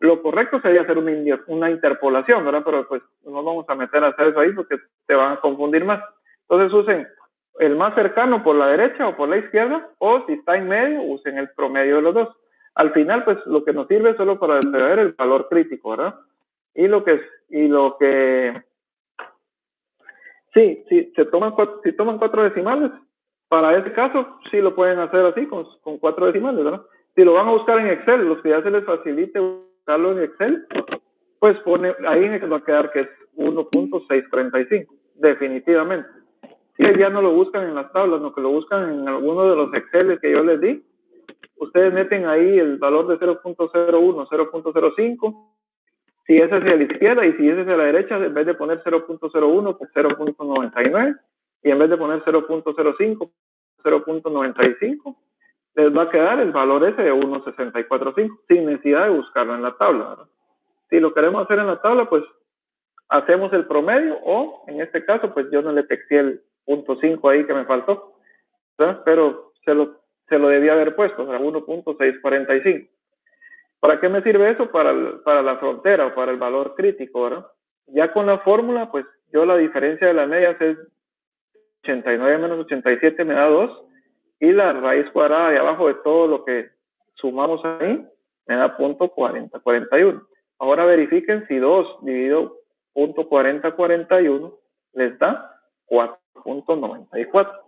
A: Lo correcto sería hacer una interpolación, ¿verdad? Pero pues no vamos a meter a hacer eso ahí porque te van a confundir más. Entonces usen el más cercano por la derecha o por la izquierda, o si está en medio, usen el promedio de los dos. Al final, pues lo que nos sirve es solo para saber el valor crítico, ¿verdad? Sí, si toman 4 decimales, para ese caso sí lo pueden hacer así, con 4 decimales, ¿verdad? Si lo van a buscar en Excel, los que ya se les facilite buscarlo en Excel, pues ahí va a quedar que es 1.645, definitivamente. Si ya no lo buscan en las tablas, no que lo buscan en alguno de los Excel que yo les di, ustedes meten ahí el valor de 0.01, 0.05, si es hacia la izquierda y si es hacia la derecha, en vez de poner 0.01, pues 0.99, y en vez de poner 0.05, 0.95, les va a quedar el valor ese de 1.645, sin necesidad de buscarlo en la tabla, ¿verdad? Si lo queremos hacer en la tabla, pues hacemos el promedio, o en este caso, pues yo no le texté el 0.5 ahí que me faltó, ¿verdad? Pero se lo debía haber puesto, o sea, 1.645. ¿Para qué me sirve eso? Para la frontera o para el valor crítico, ¿verdad? Ya con la fórmula, pues yo la diferencia de las medias es 89 menos 87 me da 2, y la raíz cuadrada de abajo de todo lo que sumamos ahí me da 0.4041. Ahora verifiquen si 2 dividido 0.4041 les da 4.94.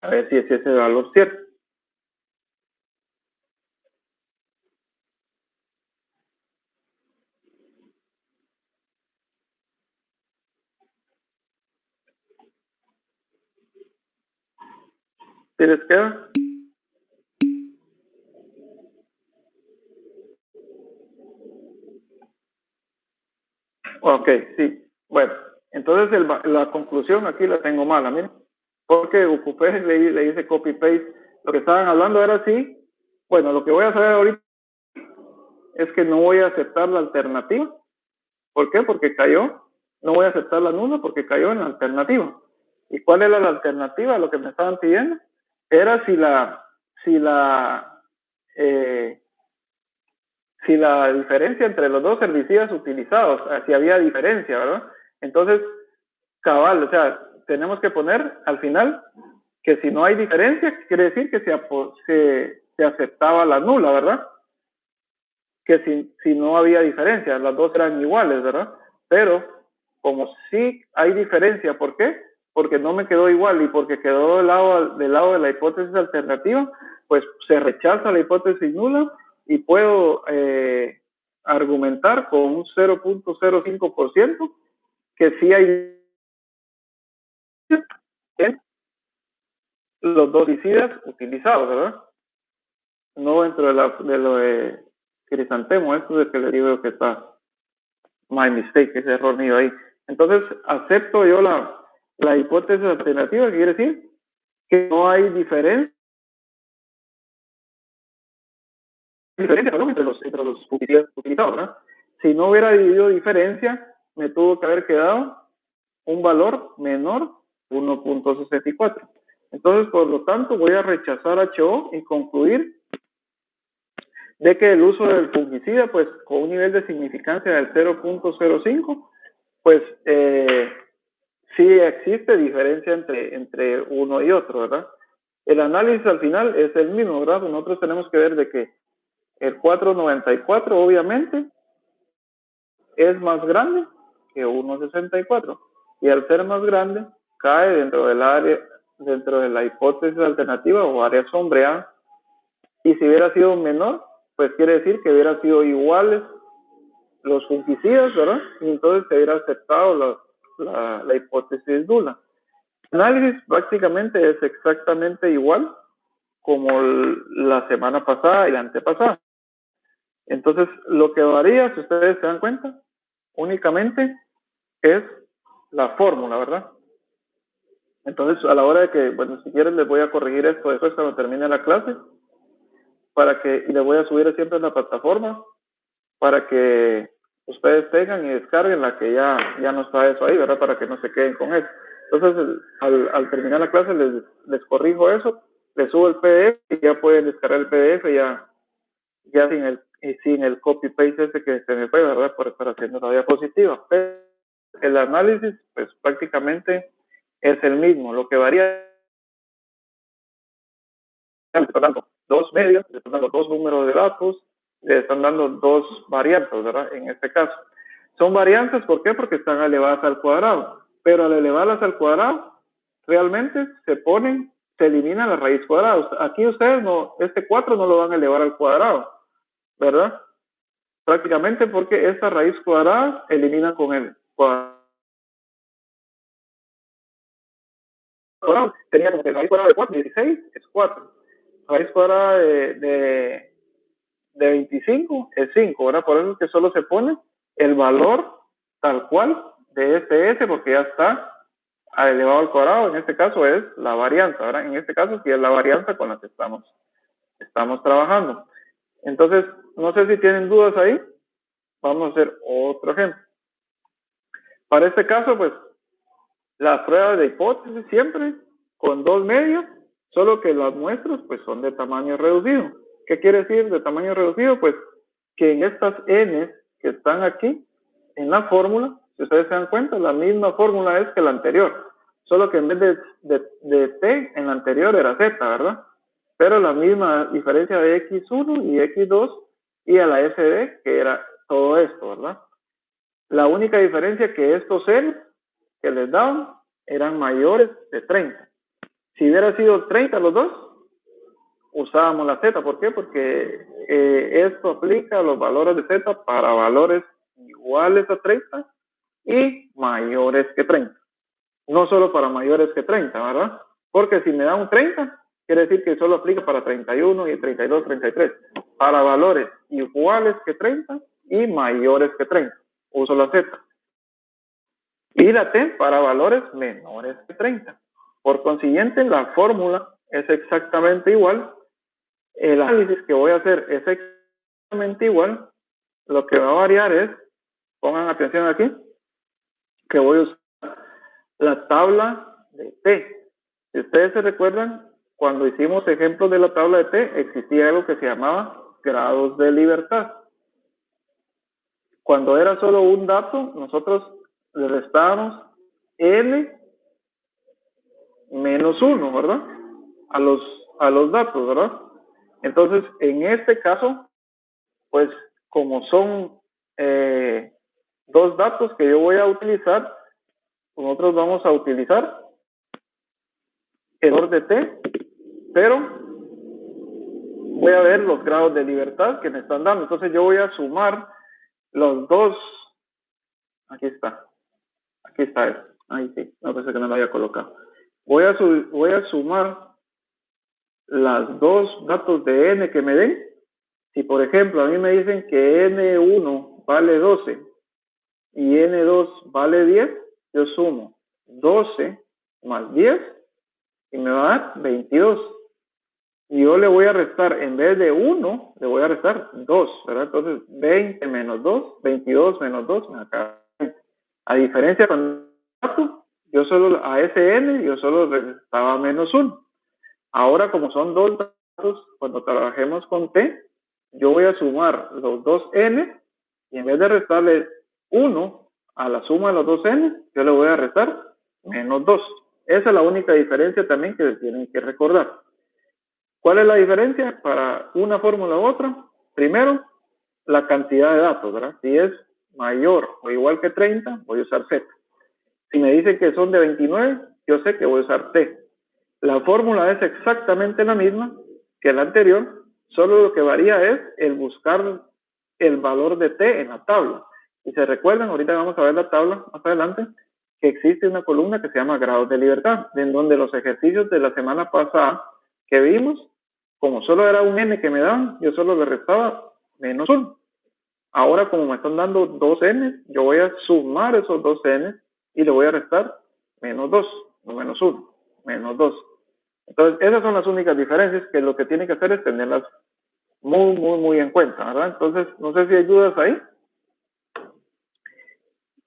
A: A ver si es ese valor cierto. ¿Sí les queda? Ok, sí. Bueno, entonces la conclusión aquí la tengo mala, miren. Porque ocupé, le hice copy-paste. Lo que estaban hablando era así. Bueno, lo que voy a hacer ahorita es que no voy a aceptar la alternativa. ¿Por qué? Porque cayó. No voy a aceptar la nula porque cayó en la alternativa. ¿Y cuál era la alternativa? Lo que me estaban pidiendo era si la diferencia entre los dos herbicidas utilizados, si había diferencia, ¿verdad? Entonces, cabal, o sea, tenemos que poner al final que si no hay diferencia, quiere decir que se aceptaba la nula, ¿verdad? Que si no había diferencia, las dos eran iguales, ¿verdad? Pero como sí hay diferencia, ¿por qué? Porque no me quedó igual y porque quedó del lado de la hipótesis alternativa, pues se rechaza la hipótesis nula y puedo argumentar con un 0.05% que sí hay en los dos herbicidas utilizados, ¿verdad? No dentro de lo de crisantemo, esto de que le digo que está my mistake, ese error mío ahí. Entonces, acepto yo la hipótesis alternativa, que quiere decir que no hay diferencia entre los utilizados, ¿verdad? Si no hubiera dividido diferencia, me tuvo que haber quedado un valor menor 1.64. Entonces, por lo tanto, voy a rechazar HO y concluir de que el uso del fungicida, pues con un nivel de significancia del 0.05, pues sí existe diferencia entre uno y otro, ¿verdad? El análisis al final es el mismo, ¿verdad? Nosotros tenemos que ver de que el 494 obviamente es más grande que 1.64 y al ser más grande cae dentro del área, dentro de la hipótesis alternativa o área sombreada, y si hubiera sido menor, pues quiere decir que hubiera sido iguales los fungicidas, ¿verdad? Y entonces se hubiera aceptado la hipótesis nula. El análisis prácticamente es exactamente igual como la semana pasada y la antepasada. Entonces, lo que varía, si ustedes se dan cuenta, únicamente es la fórmula, ¿verdad? Entonces, a la hora de que, bueno, si quieren les voy a corregir esto después cuando termine la clase, y les voy a subir siempre en la plataforma para que ustedes tengan y descarguen la que ya no está eso ahí, ¿verdad? Para que no se queden con eso. Entonces, al terminar la clase les corrijo eso, les subo el PDF y ya pueden descargar el PDF ya sin el copy-paste ese que se me fue, ¿verdad? Por estar haciendo la diapositiva. Pero el análisis, pues prácticamente es el mismo. Lo que varía le están dando dos medios, le están dando dos números de datos, le están dando dos variantes, ¿verdad? En este caso. Son variantes, ¿por qué? Porque están elevadas al cuadrado. Pero al elevarlas al cuadrado, realmente se elimina la raíz cuadrada. Aquí ustedes este 4 no lo van a elevar al cuadrado, ¿verdad? Prácticamente porque esta raíz cuadrada elimina con el cuadrado. Teníamos que la raíz cuadrada de 4, 16 es 4. Raíz cuadrada de 25 es 5, ¿verdad? Por eso es que solo se pone el valor tal cual de SS, porque ya está elevado al cuadrado. En este caso es la varianza, ¿verdad? En este caso sí es la varianza con la que estamos trabajando. Entonces, no sé si tienen dudas ahí. Vamos a hacer otro ejemplo. Para este caso, pues, las pruebas de hipótesis siempre con dos medios, solo que las muestras, pues, son de tamaño reducido. ¿Qué quiere decir de tamaño reducido? Pues, que en estas N que están aquí, en la fórmula, si ustedes se dan cuenta, la misma fórmula es que la anterior, solo que en vez de T, en la anterior era Z, ¿verdad? Pero la misma diferencia de X1 y X2 y a la SD, que era todo esto, ¿verdad? La única diferencia que estos N que les daban eran mayores de 30. Si hubiera sido 30 los dos, usábamos la Z. ¿Por qué? Porque esto aplica a los valores de Z para valores iguales a 30 y mayores que 30. No solo para mayores que 30, ¿verdad? Porque si me da un 30, quiere decir que solo aplica para 31 y 32, 33. Para valores iguales que 30 y mayores que 30. Uso la Z. Y la T para valores menores que 30. Por consiguiente, la fórmula es exactamente igual. El análisis que voy a hacer es exactamente igual. Lo que va a variar es, pongan atención aquí, que voy a usar la tabla de T. Si ustedes se recuerdan, cuando hicimos ejemplos de la tabla de T, existía algo que se llamaba grados de libertad. Cuando era solo un dato, nosotros le restábamos N menos 1, ¿verdad? A los datos, ¿verdad? Entonces, en este caso, pues, como son dos datos que yo voy a utilizar, nosotros vamos a utilizar el valor de T, pero voy a ver los grados de libertad que me están dando. Entonces, yo voy a sumar los dos. Aquí está. Ahí sí, no pensé que no lo había colocado. Voy a sumar las dos datos de N que me den. Si, por ejemplo, a mí me dicen que N1 vale 12 y N2 vale 10, yo sumo 12 más 10 y me va a dar 22. Y yo le voy a restar, en vez de 1, le voy a restar 2, ¿verdad? Entonces, 20 menos 2, 22 menos 2, me acaba. A diferencia con dato, yo solo a ese N, yo solo le restaba menos 1. Ahora, como son dos datos, cuando trabajemos con T, yo voy a sumar los dos N y en vez de restarle 1 a la suma de los dos N, yo le voy a restar menos 2. Esa es la única diferencia también que tienen que recordar. ¿Cuál es la diferencia para una fórmula u otra? Primero, la cantidad de datos, ¿verdad? Si es mayor o igual que 30, voy a usar Z. Si me dicen que son de 29, yo sé que voy a usar T. La fórmula es exactamente la misma que la anterior, solo lo que varía es el buscar el valor de T en la tabla. Y se recuerdan, ahorita vamos a ver la tabla más adelante, que existe una columna que se llama grados de libertad, en donde los ejercicios de la semana pasada que vimos, como solo era un N que me daban, yo solo le restaba menos 1. Ahora, como me están dando 2 N, yo voy a sumar esos 2 N y le voy a restar menos 2, no menos 1, menos 2. Entonces, esas son las únicas diferencias que lo que tiene que hacer es tenerlas muy en cuenta, ¿verdad? Entonces, no sé si hay dudas ahí.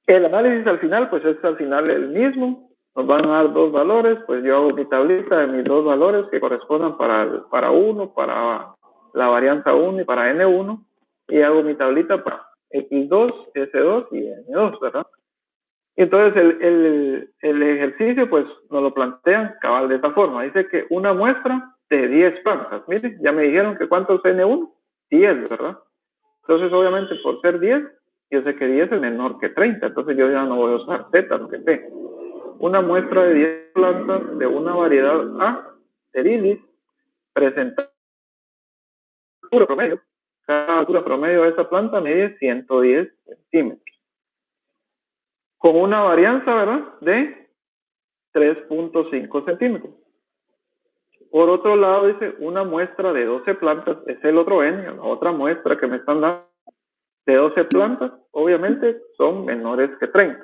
A: El análisis al final, pues es al final el mismo. Nos van a dar dos valores, pues yo hago mi tablita de mis dos valores que correspondan para 1, para la varianza 1 y para N1. Y hago mi tablita para X2, S2 y N2, ¿verdad? Entonces, el ejercicio, pues, nos lo plantean cabal de esta forma. Dice que una muestra de 10 plantas. Miren, ya me dijeron que ¿cuántos N1? 10, ¿verdad? Entonces, obviamente, por ser 10, yo sé que 10 es menor que 30. Entonces, yo ya no voy a usar Z, sino que T. Una muestra de 10 plantas de una variedad A de lilies presenta altura promedio. Cada altura promedio de esta planta mide 110 centímetros. Con una varianza, ¿verdad?, de 3.5 centímetros. Por otro lado, dice una muestra de 12 plantas, es el otro N, la otra muestra que me están dando de 12 plantas, obviamente son menores que 30.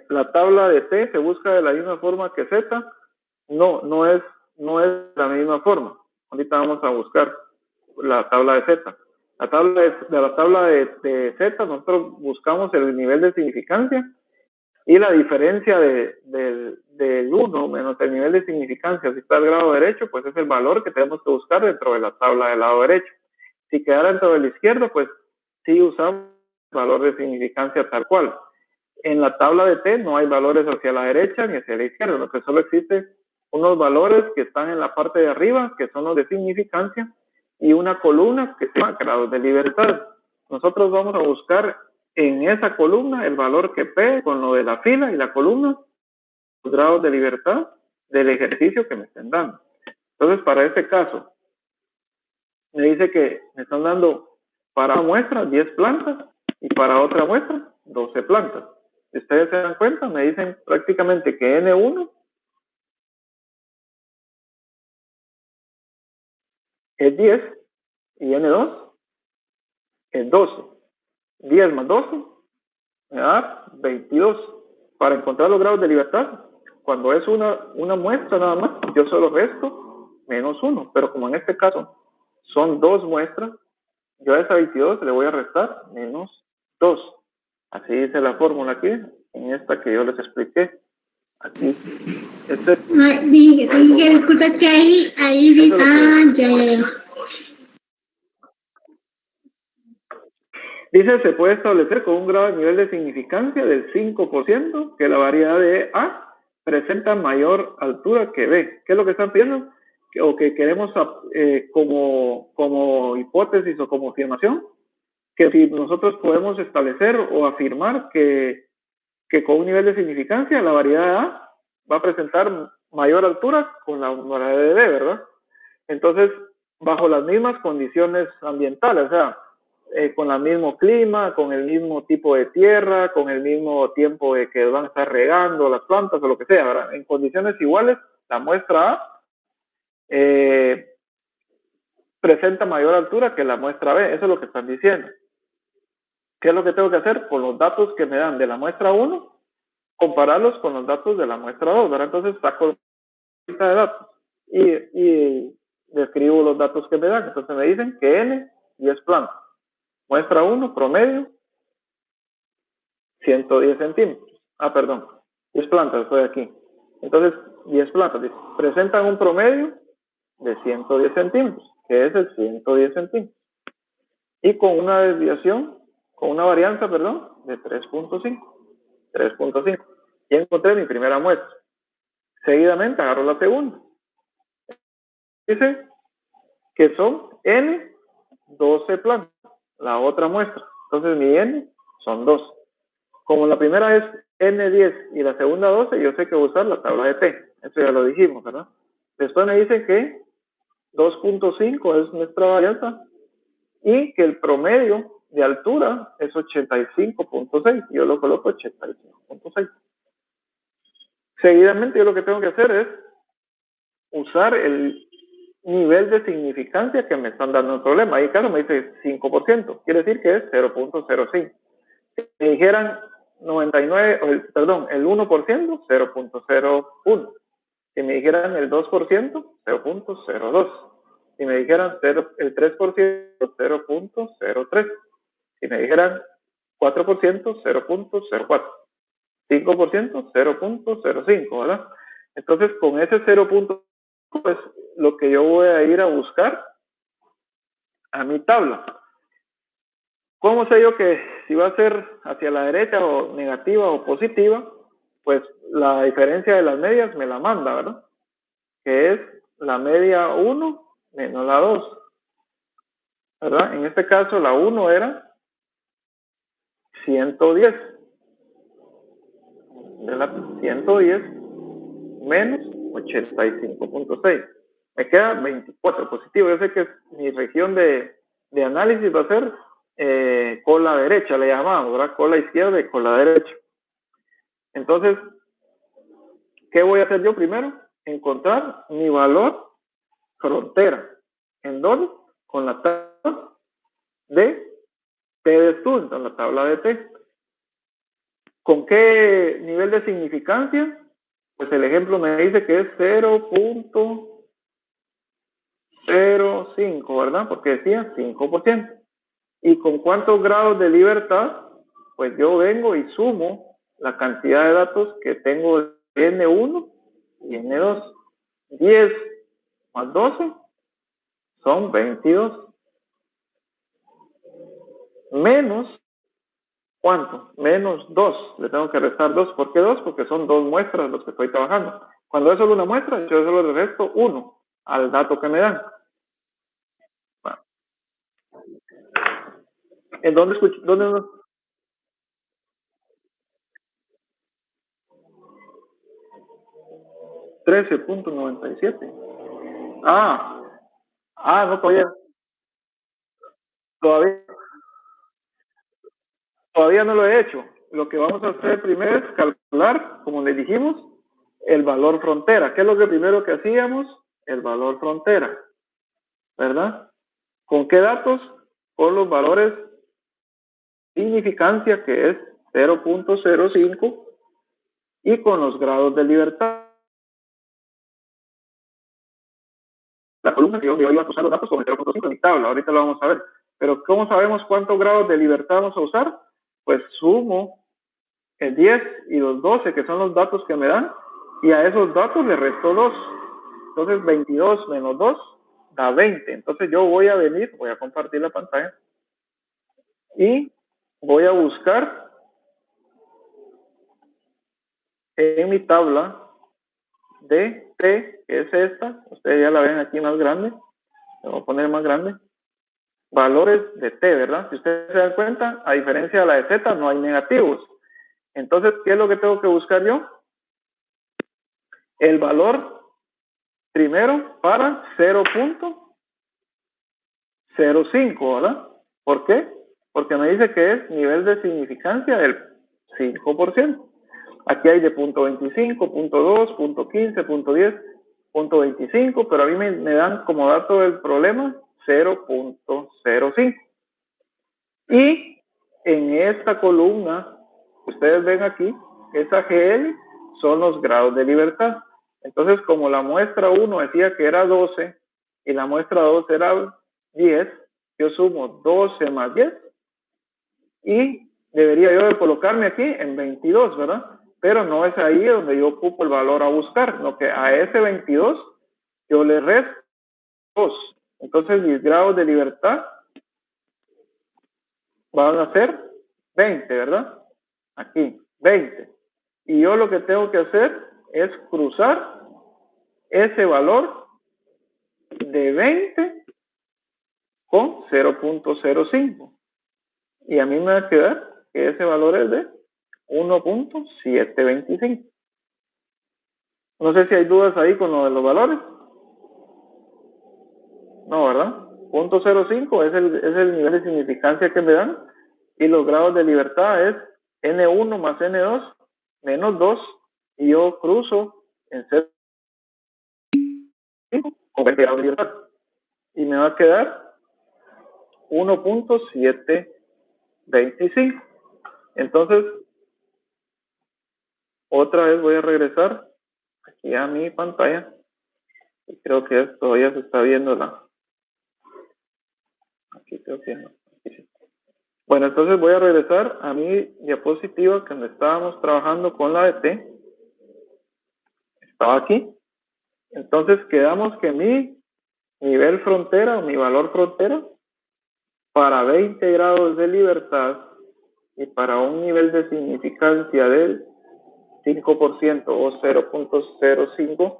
A: La tabla de T se busca de la misma forma que Z, no es la misma forma. Ahorita vamos a buscar la tabla de Z. La tabla de Z, nosotros buscamos el nivel de significancia y la diferencia del 1 menos el nivel de significancia, si está al grado derecho, pues es el valor que tenemos que buscar dentro de la tabla del lado derecho. Si queda dentro del izquierdo, pues sí usamos el valor de significancia tal cual. En la tabla de T no hay valores hacia la derecha ni hacia la izquierda, lo que solo existe unos valores que están en la parte de arriba, que son los de significancia, y una columna que se llama grados de libertad. Nosotros vamos a buscar en esa columna el valor que P con lo de la fila y la columna, los grados de libertad del ejercicio que me estén dando. Entonces, para este caso, me dice que me están dando para una muestra 10 plantas y para otra muestra 12 plantas. Si ustedes se dan cuenta, me dicen prácticamente que N1 es 10 y N2 es 12. 10 más 12 me da 22. Para encontrar los grados de libertad, cuando es una muestra nada más, yo solo resto menos 1. Pero como en este caso son 2 muestras, yo a esa 22 le voy a restar menos 2. Así dice la fórmula aquí, en esta que yo les expliqué. Aquí.
C: Dije, disculpa, es que ahí dice, ya.
A: Dice, se puede establecer con un grado de nivel de significancia del 5% que la variedad de A presenta mayor altura que B. ¿Qué es lo que están pidiendo? O que queremos como hipótesis o como afirmación, que si nosotros podemos establecer o afirmar que con un nivel de significancia la variedad de A va a presentar mayor altura con la variedad de B, ¿verdad? Entonces, bajo las mismas condiciones ambientales, o sea, con el mismo clima, con el mismo tipo de tierra, con el mismo tiempo de que van a estar regando las plantas o lo que sea, ¿verdad? En condiciones iguales, la muestra A presenta mayor altura que la muestra B. Eso es lo que están diciendo. ¿Qué es lo que tengo que hacer? Con los datos que me dan de la muestra 1, compararlos con los datos de la muestra 2, ¿verdad? Entonces saco la lista de datos y describo los datos que me dan. Entonces me dicen que N 10 plantas. Muestra 1, promedio, 110 centímetros. Perdón, 10 plantas, estoy aquí. Entonces, 10 plantas presentan un promedio de 110 centímetros, que es el 110 centímetros. Y con una desviación, con una varianza, perdón, de 3.5. Y encontré mi primera muestra. Seguidamente agarro la segunda. Dice que son N 12 plantas, la otra muestra. Entonces mi N son 12. Como la primera es N10 y la segunda 12, yo sé que voy a usar la tabla de T. Eso ya lo dijimos, ¿verdad? Después me dice que 2.5 es nuestra varianza y que el promedio de altura es 85.6. Yo lo coloco 85.6. Seguidamente yo lo que tengo que hacer es usar el nivel de significancia que me están dando el problema. Ahí claro me dice 5%, quiere decir que es 0.05. Si me dijeran el 1%, 0.01. Si me dijeran el 2%, 0.02. Si me dijeran el 3%, 0.03. Si me dijeran 4%, 0.04. 5%, 0.05, ¿verdad? Entonces, con ese 0.5 pues lo que yo voy a ir a buscar a mi tabla. ¿Cómo sé yo que si va a ser hacia la derecha o negativa o positiva? Pues la diferencia de las medias me la manda, ¿verdad? Que es la media 1 menos la 2, ¿verdad? En este caso la 1 era 110. 110 menos 85.6. Me queda 24 positivo. Yo sé que mi región de análisis va a ser cola derecha, le llamamos, ¿verdad? Cola izquierda y cola derecha. Entonces, ¿qué voy a hacer yo primero? Encontrar mi valor frontera. ¿En dónde? Con la tabla de T de estudio, en la tabla de T. ¿Con qué nivel de significancia? Pues el ejemplo me dice que es 0.05, ¿verdad? Porque decía 5%. ¿Y con cuántos grados de libertad? Pues yo vengo y sumo la cantidad de datos que tengo de N1 y N2. 10 más 12 son 22. Menos, ¿cuánto? Menos 2. Le tengo que restar 2. ¿Por qué 2? Porque son 2 muestras los que estoy trabajando. Cuando es solo una muestra, yo solo le resto 1 al dato que me dan. Bueno. ¿En dónde escuché? ¿Dónde no? 13.97. No, todavía no lo he hecho. Lo que vamos a hacer primero es calcular, como les dijimos, el valor frontera. ¿Qué es lo que primero que hacíamos? El valor frontera. ¿verdad? ¿Con qué datos? Con los valores de significancia, que es 0.05, y con los grados de libertad. La columna que yo iba a usar los datos con el 0.5 en mi tabla, ahorita lo vamos a ver. Pero ¿cómo sabemos cuántos grados de libertad vamos a usar? Pues sumo el 10 y los 12, que son los datos que me dan, y a esos datos le resto 2. Entonces 22 menos 2 da 20. Entonces yo voy a compartir la pantalla, y voy a buscar en mi tabla de T, que es esta, ustedes ya la ven aquí más grande, voy a poner más grande, valores de T, ¿verdad? Si ustedes se dan cuenta, a diferencia de la de Z, no hay negativos. Entonces, ¿qué es lo que tengo que buscar yo? El valor primero para 0.05, ¿verdad? ¿Por qué? Porque me dice que es nivel de significancia del 5%. Aquí hay de 0.25, 0.2, 0.15, 0.10, 0.25, pero a mí me dan como dato del problema 0.05. Y en esta columna, ustedes ven aquí, esa GL son los grados de libertad. Entonces, como la muestra 1 decía que era 12 y la muestra 2 era 10, yo sumo 12 más 10 y debería yo de colocarme aquí en 22, ¿verdad? Pero no es ahí donde yo ocupo el valor a buscar, sino que a ese 22 yo le resto 2. Entonces mis grados de libertad van a ser 20, ¿verdad? Aquí, 20. Y yo lo que tengo que hacer es cruzar ese valor de 20 con 0.05. Y a mí me va a quedar que ese valor es de 1.725. No sé si hay dudas ahí con lo de los valores. No, ¿verdad? 0.05 es el nivel de significancia que me dan, y los grados de libertad es N1 más N2 menos 2, y yo cruzo en 0.5 con 20 grados de libertad. Y me va a quedar 1.725. Entonces, otra vez voy a regresar aquí a mi pantalla. Y creo que todavía se está viendo aquí creo que no. Aquí sí. Bueno, entonces voy a regresar a mi diapositiva que donde estábamos trabajando con la de T. Estaba aquí. Entonces quedamos que mi nivel frontera o mi valor frontera para 20 grados de libertad y para un nivel de significancia del 5% o 0.05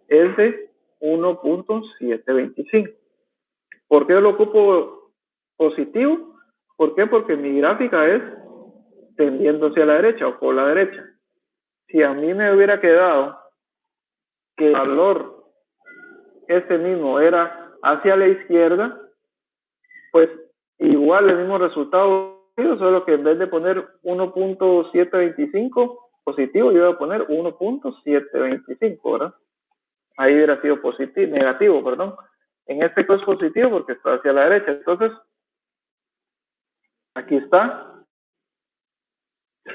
A: es de 1.725. ¿Por qué lo ocupo positivo? ¿Por qué? Porque mi gráfica es tendiendo hacia la derecha o por la derecha. Si a mí me hubiera quedado que el valor ese mismo era hacia la izquierda, pues igual el mismo resultado, solo que en vez de poner 1.725 positivo, yo iba a poner 1.725, ¿verdad? Ahí hubiera sido positivo, negativo, perdón. En este caso es positivo porque está hacia la derecha. Entonces, aquí está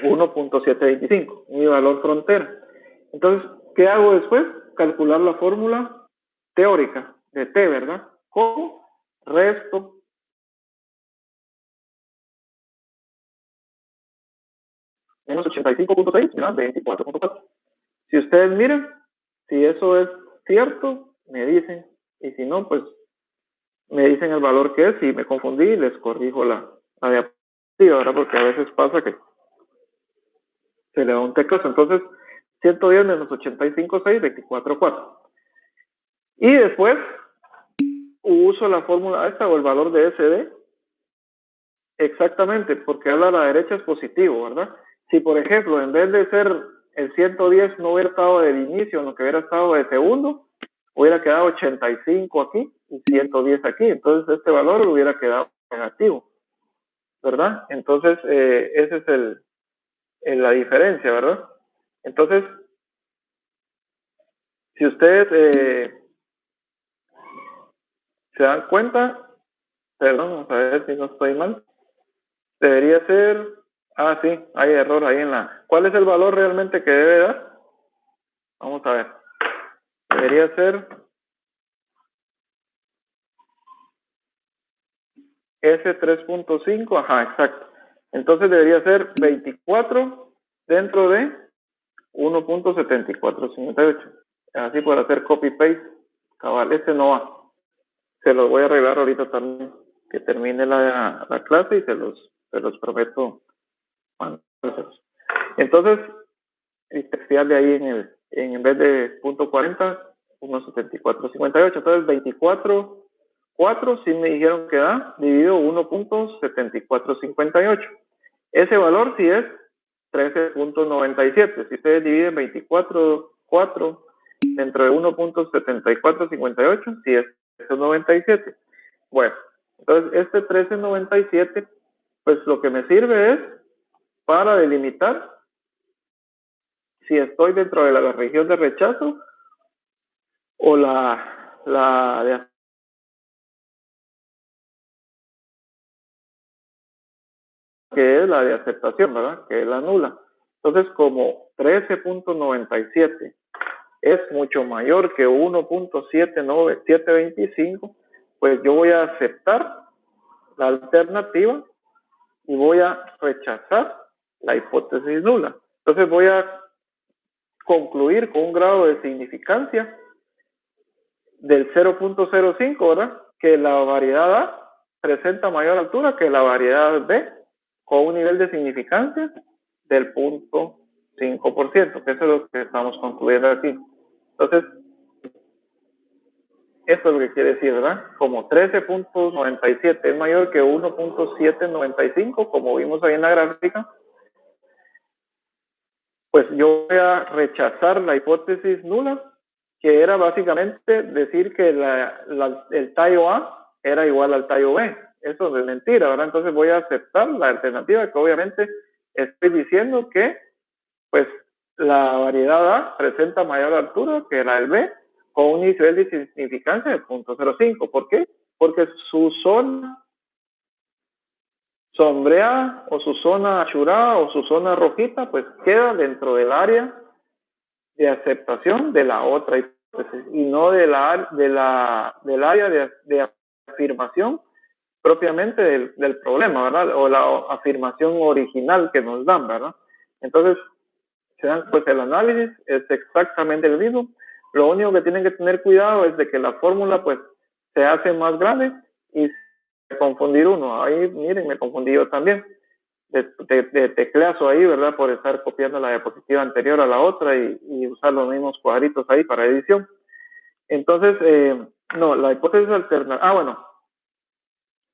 A: 1.725, mi valor frontera. Entonces, ¿qué hago después? Calcular la fórmula teórica de T, ¿verdad? ¿Cómo? Resto menos 85.6 menos 24.4. Si ustedes miran, si eso es cierto, me dicen, y si no, pues me dicen el valor que es. Si me confundí, les corrijo la diapositiva, ¿verdad? Porque a veces pasa que se le da un teclazo. Entonces, 110 menos 85.6, 24.4. Y después uso la fórmula esta o el valor de SD exactamente, porque a la derecha es positivo, ¿verdad? Si, por ejemplo, en vez de ser el 110 no hubiera estado del inicio, sino que hubiera estado de segundo, hubiera quedado 85 aquí y 110 aquí. Entonces, este valor hubiera quedado negativo, ¿verdad? Entonces, esa es la diferencia, ¿verdad? Entonces, si ustedes ¿Se dan cuenta? Perdón, vamos a ver si no estoy mal. Debería ser... Ah, sí, hay error ahí en la... ¿Cuál es el valor realmente que debe dar? Vamos a ver. Debería ser... S3.5, ajá, exacto. Entonces debería ser 24 dentro de 1.7458. Así por hacer copy-paste. Cabal, este no va. Se los voy a arreglar ahorita también. Que termine la clase y se los prometo. Entonces, textearle ahí en vez de punto 40, 1.7458. Entonces, 24.4 sí me dijeron que da, dividido 1.7458. Ese valor sí es 13.97. Si ustedes dividen 24.4 dentro de 1.7458, sí es 97. Bueno, entonces este 13.97, pues lo que me sirve es para delimitar si estoy dentro de la región de rechazo o la de que es la de aceptación, ¿verdad? Que es la nula. Entonces, como 13.97 es mucho mayor que 1.725, pues yo voy a aceptar la alternativa y voy a rechazar la hipótesis nula. Entonces voy a concluir con un grado de significancia del 0.05, ¿verdad? Que la variedad A presenta mayor altura que la variedad B, con un nivel de significancia del 0.5%, que eso es lo que estamos concluyendo aquí. Entonces, esto es lo que quiere decir, ¿verdad? Como 13.97 es mayor que 1.795, como vimos ahí en la gráfica, pues yo voy a rechazar la hipótesis nula, que era básicamente decir que el tallo A era igual al tallo B. Eso es mentira, ¿verdad? Entonces voy a aceptar la alternativa, que obviamente estoy diciendo que pues la variedad A presenta mayor altura que la del B, con un nivel de significancia de 0.05. ¿Por qué? Porque su zona sombreada o su zona achurada o su zona rojita pues queda dentro del área de aceptación de la otra hipótesis y no del área de afirmación propiamente del problema, ¿verdad? O la afirmación original que nos dan, ¿verdad? Entonces, pues el análisis es exactamente el mismo. Lo único que tienen que tener cuidado es de que la fórmula pues se hace más grande y confundir uno. Ahí, miren, me confundí yo también. De tecleazo ahí, ¿verdad? Por estar copiando la diapositiva anterior a la otra y usar los mismos cuadritos ahí para edición. Entonces, no, la hipótesis alternativa, bueno,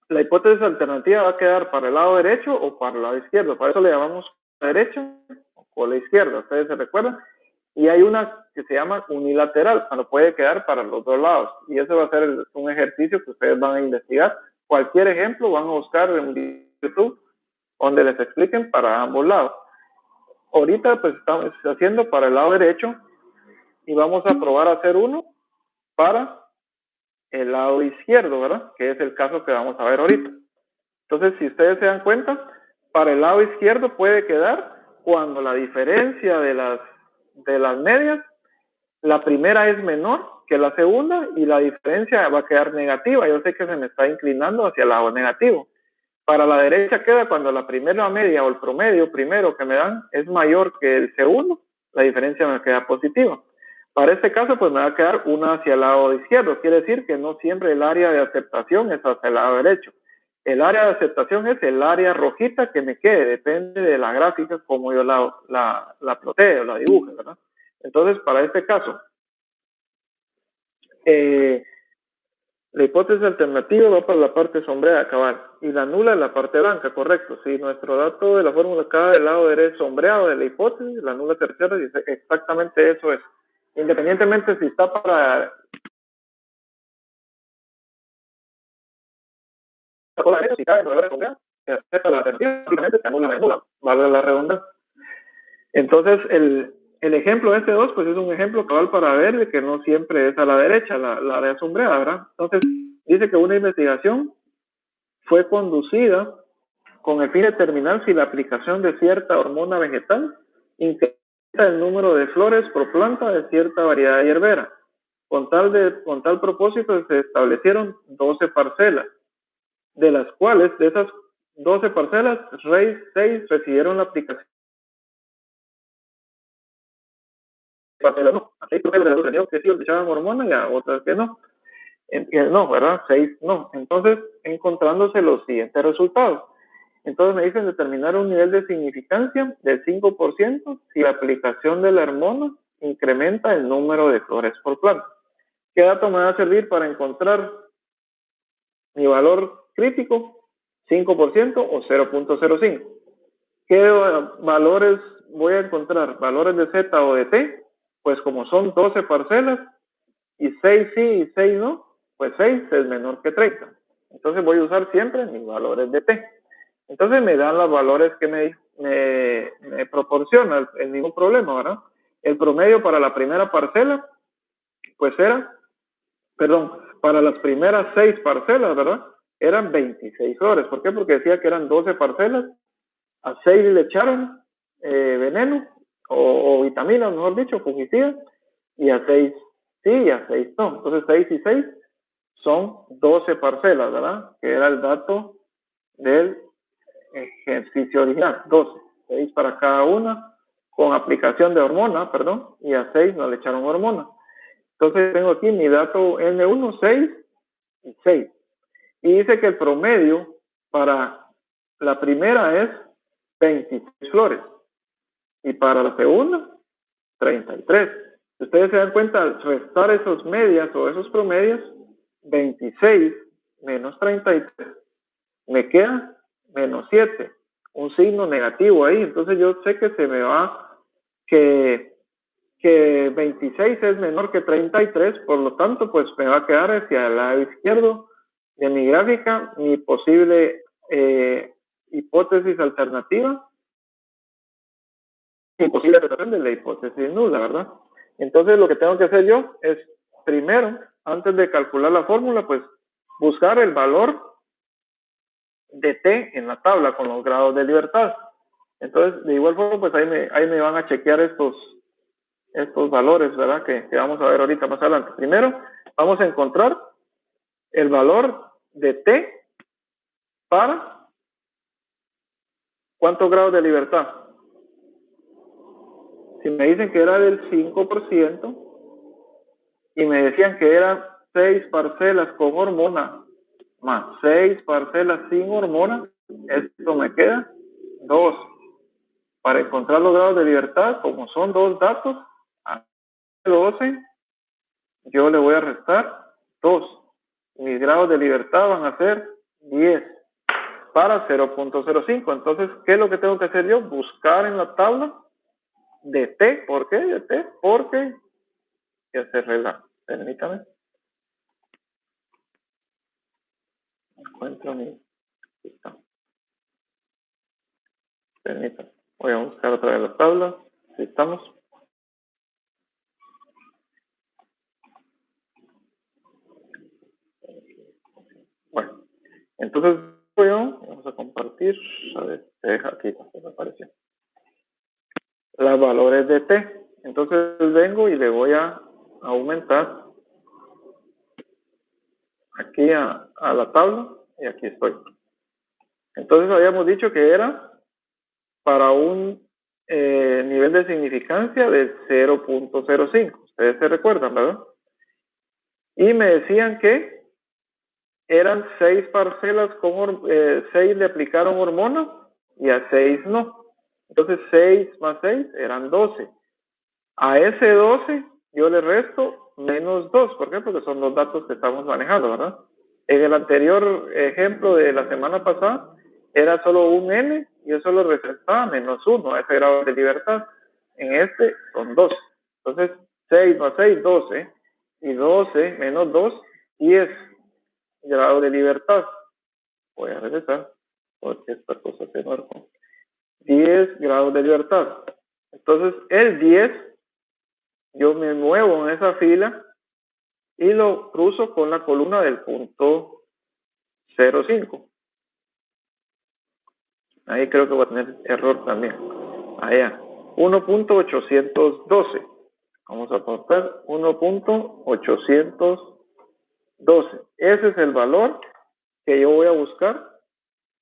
A: la hipótesis alternativa va a quedar para el lado derecho o para el lado izquierdo. Para eso le llamamos la derecha o la izquierda, ustedes se recuerdan. Y hay una que se llama unilateral, cuando puede quedar para los dos lados. Y eso va a ser un ejercicio que ustedes van a investigar. Cualquier ejemplo van a buscar en YouTube donde les expliquen para ambos lados. Ahorita pues estamos haciendo para el lado derecho y vamos a probar a hacer uno para el lado izquierdo, ¿verdad? Que es el caso que vamos a ver ahorita. Entonces, si ustedes se dan cuenta, para el lado izquierdo puede quedar cuando la diferencia de las medias, la primera es menor que la segunda y la diferencia va a quedar negativa. Yo sé que se me está inclinando hacia el lado negativo. Para la derecha queda cuando la primera media o el promedio primero que me dan es mayor que el segundo, la diferencia me queda positiva. Para este caso, pues me va a quedar una hacia el lado izquierdo. Quiere decir que no siempre el área de aceptación es hacia el lado derecho. El área de aceptación es el área rojita que me quede, depende de la gráfica como yo la plotee o la dibuje, ¿verdad? Entonces, para este caso, la hipótesis alternativa va para la parte sombreada, cabal, y la nula es la parte blanca, correcto. Si nuestro dato de la fórmula cae del lado derecho sombreado de la hipótesis, la nula tercera dice exactamente eso es. Independientemente si está para la derecha, si cae en la derecha sombreada, se acepta la alternativa, simplemente se anula la nula, vale la redundancia. Entonces, el ejemplo S2, pues es un ejemplo cabal para ver que no siempre es a la derecha, la área sombreada, ¿verdad? Entonces, dice que una investigación fue conducida con el fin de determinar si la aplicación de cierta hormona vegetal incrementa el número de flores por planta de cierta variedad hierbera. Con tal propósito se establecieron 12 parcelas, de las cuales, de esas 12 parcelas, 6 recibieron la aplicación. No, hay parcelas que sí le echaban hormona y a otras que no. No, ¿verdad? 6 no. Entonces, encontrándose los siguientes resultados. Entonces me dicen determinar un nivel de significancia del 5% si la aplicación de la hormona incrementa el número de flores por planta. ¿Qué dato me va a servir para encontrar mi valor crítico? 5% o 0.05. ¿Qué valores voy a encontrar? ¿Valores de Z o de T? Pues como son 12 parcelas y 6 sí y 6 no, pues 6 es menor que 30. Entonces voy a usar siempre mis valores de T. Entonces me dan los valores que me proporciona el mismo problema, ¿verdad? El promedio para la primera parcela, pues era, para las primeras 6 parcelas, ¿verdad? Eran 26 flores. ¿Por qué? Porque decía que eran 12 parcelas, a 6 le echaron veneno o vitamina, mejor dicho, fungicida, y a 6 sí y a 6 no. Entonces 6 y 6 son 12 parcelas, ¿verdad? Que era el dato del ejercicio original, 12, 6 para cada una, con aplicación de hormona, y a 6 no le echaron hormona. Entonces tengo aquí mi dato N1, 6 y 6. Y dice que el promedio para la primera es 26 flores y para la segunda 33. Si ustedes se dan cuenta, al restar esos medias o esos promedios, 26 menos 33, me queda menos 7, un signo negativo ahí. Entonces yo sé que se me va que 26 es menor que 33, por lo tanto, pues me va a quedar hacia el lado izquierdo de mi gráfica mi posible hipótesis alternativa y posible representación de la hipótesis nula, ¿verdad? Entonces lo que tengo que hacer yo es, primero, antes de calcular la fórmula, pues buscar el valor de T en la tabla con los grados de libertad. Entonces, de igual forma, pues ahí me van a chequear estos valores, ¿verdad? Que vamos a ver ahorita más adelante. Primero, vamos a encontrar el valor de T para ¿cuántos grados de libertad? Si me dicen que era del 5% y me decían que eran 6 parcelas con hormona más 6 parcelas sin hormona, esto me queda 2. Para encontrar los grados de libertad, como son 2 datos, a 12, yo le voy a restar 2. Mis grados de libertad van a ser 10 para 0.05. Entonces, ¿qué es lo que tengo que hacer yo? Buscar en la tabla de T. ¿Por qué? De T, porque ya se arregla. Permítame. Encuentro mi... Permítame. Voy a buscar otra vez la tabla. ¿Sí estamos? Bueno, entonces vamos a compartir. A ver, se deja aquí, me apareció. Los valores de T. Entonces vengo y le voy a aumentar aquí a la tabla y aquí estoy. Entonces habíamos dicho que era para un nivel de significancia de 0.05. Ustedes se recuerdan, ¿verdad? Y me decían que eran 6 parcelas con 6 le aplicaron hormona y a 6 no. Entonces 6 más 6 eran 12. A ese 12 yo le resto menos 2. ¿Por qué? Porque son los datos que estamos manejando, ¿verdad? En el anterior ejemplo de la semana pasada era solo un N y yo solo representaba menos 1 a ese grado de libertad. En este son 2. Entonces 6 más 6, 12. Y 12 menos 2, 10 grado de libertad. Voy a regresar porque esta cosa se marcó. 10 grados de libertad. Entonces el 10, yo me muevo en esa fila y lo cruzo con la columna del punto 0,5. Ahí creo que voy a tener error también. Allá, 1.812. Vamos a aportar 1.812. Ese es el valor que yo voy a buscar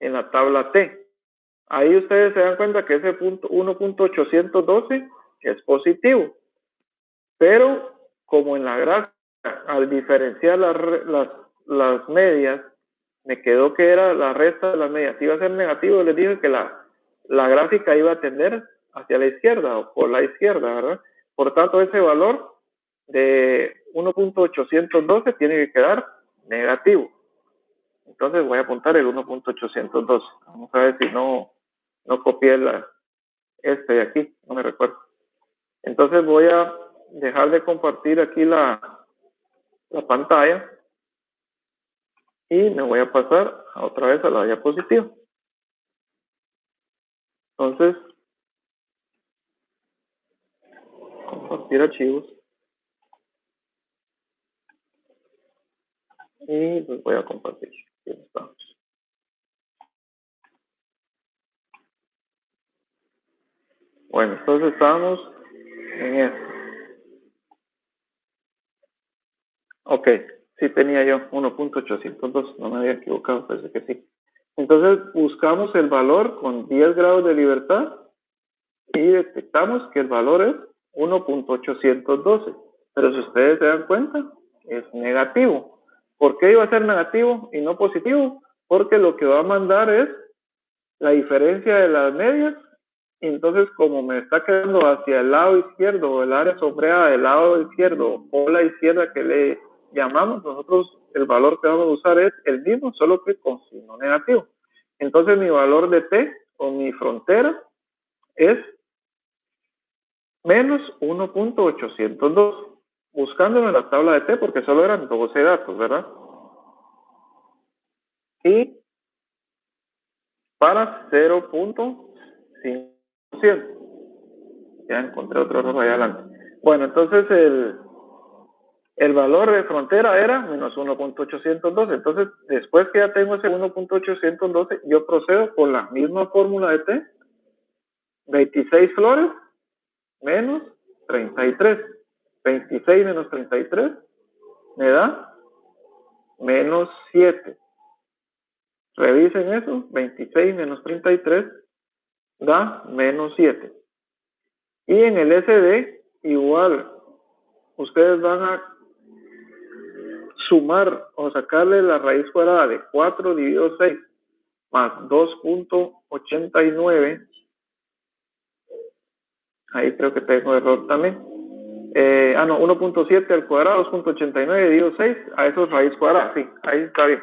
A: en la tabla T. Ahí ustedes se dan cuenta que ese punto 1.812 es positivo. Pero como en la gráfica, al diferenciar las medias, me quedó que era la resta de las medias. Si iba a ser negativo, les dije que la gráfica iba a tender hacia la izquierda o por la izquierda, ¿verdad? Por tanto, ese valor de 1.812 tiene que quedar negativo. Entonces voy a apuntar el 1.812. Vamos a ver si no copié este de aquí, no me recuerdo. Entonces voy a dejar de compartir aquí la pantalla y me voy a pasar otra vez a la diapositiva. Entonces, compartir archivos. Y los voy a compartir. Aquí estamos. Bueno, entonces estamos en esto. Ok, sí tenía yo 1.802, no me había equivocado, parece que sí. Entonces buscamos el valor con 10 grados de libertad y detectamos que el valor es 1.812. Pero si ustedes se dan cuenta, es negativo. ¿Por qué iba a ser negativo y no positivo? Porque lo que va a mandar es la diferencia de las medias. Entonces, como me está quedando hacia el lado izquierdo o el área sombreada del lado izquierdo o la izquierda que le llamamos, nosotros el valor que vamos a usar es el mismo, solo que con signo negativo. Entonces, mi valor de T o mi frontera es menos 1.802. Buscándolo en la tabla de T porque solo eran 12 datos, ¿verdad? Y para 0.5%. Ya encontré otro error allá adelante. Bueno, entonces el valor de frontera era menos 1.812. Entonces, después que ya tengo ese 1.812, yo procedo con la misma fórmula de T. 26 flores menos 33. 26 menos 33 me da menos 7. Revisen eso. 26 menos 33 da menos 7. Y en el SD, igual, ustedes van a sumar o sacarle la raíz cuadrada de 4 dividido 6 más 2.89. Ahí creo que tengo error también. 1.7 al cuadrado, 2.89 dividido 6, a eso es raíz cuadrada. Sí, ahí está bien.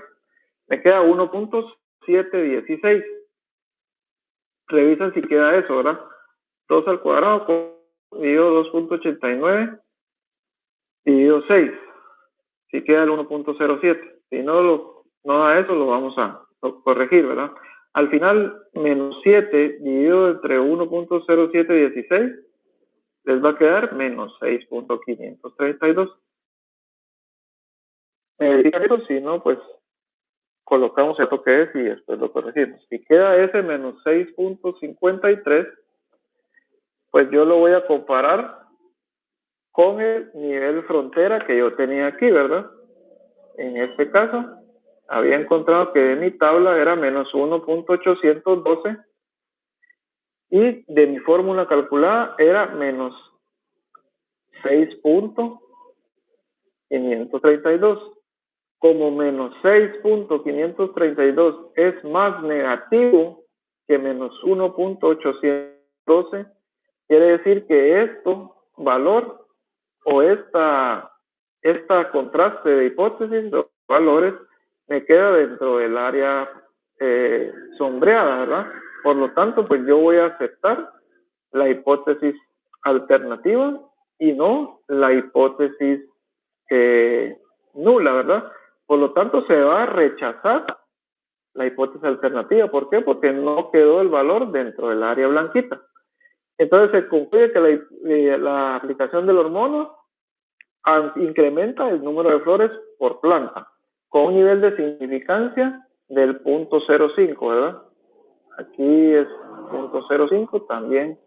A: Me queda 1.716. Revisan si queda eso, ¿verdad? 2 al cuadrado dividido 2.89 dividido 6. Si queda el 1.07. Si no da eso, lo vamos a corregir, ¿verdad? Al final, menos 7 dividido entre 1.0716 les va a quedar menos 6.532. Eso, si no, pues colocamos esto que es y después lo corregimos. Si queda ese menos 6.53, pues yo lo voy a comparar con el nivel frontera que yo tenía aquí, ¿verdad? En este caso, había encontrado que de mi tabla era menos 1.812 y de mi fórmula calculada era menos 6.532. Como menos 6.532 es más negativo que menos 1.812, quiere decir que valor o esta contraste de hipótesis de valores me queda dentro del área sombreada, ¿verdad? Por lo tanto, pues yo voy a aceptar la hipótesis alternativa y no la hipótesis nula, ¿verdad? Por lo tanto, se va a rechazar la hipótesis alternativa. ¿Por qué? Porque no quedó el valor dentro del área blanquita. Entonces, se concluye que la aplicación del hormono incrementa el número de flores por planta, con un nivel de significancia del 0.05, ¿verdad? Aquí es 0.05, también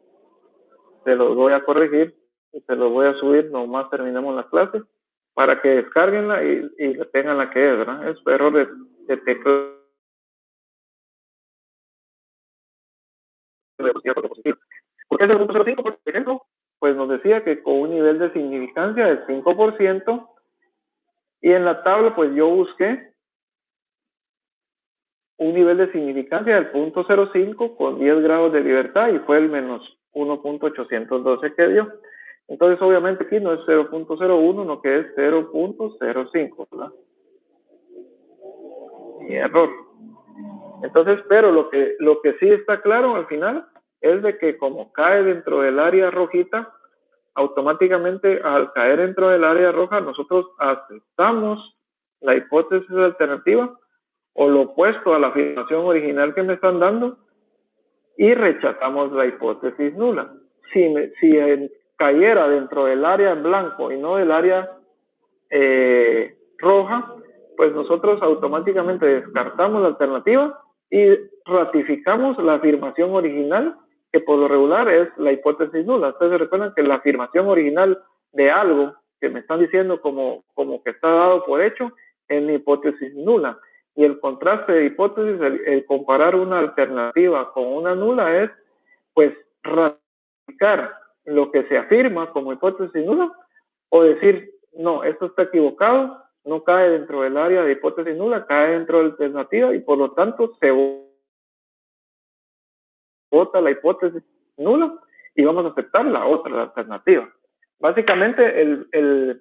A: se los voy a corregir y se los voy a subir, nomás terminemos la clase, para que descarguenla y tengan la que es, ¿verdad? Es error de teclado. ¿Por qué es el 0.05? Por ejemplo, pues nos decía que con un nivel de significancia del 5%, y en la tabla pues yo busqué un nivel de significancia del 0.05 con 10 grados de libertad y fue el menos 1.812 que dio. Entonces obviamente aquí no es 0.01, no que es 0.05, ¿verdad? Y error. Entonces, pero lo que sí está claro al final es de que como cae dentro del área rojita, automáticamente al caer dentro del área roja nosotros aceptamos la hipótesis alternativa o lo opuesto a la afirmación original que me están dando y rechazamos la hipótesis nula. Si cayera dentro del área en blanco y no del área roja, pues nosotros automáticamente descartamos la alternativa y ratificamos la afirmación original, que por lo regular es la hipótesis nula. Ustedes se recuerdan que la afirmación original de algo que me están diciendo como que está dado por hecho es mi hipótesis nula. Y el contraste de hipótesis, el comparar una alternativa con una nula es, pues, ratificar lo que se afirma como hipótesis nula o decir, no, esto está equivocado, no cae dentro del área de hipótesis nula, cae dentro de la alternativa y por lo tanto se vota la hipótesis nula y vamos a aceptar la otra, la alternativa. Básicamente el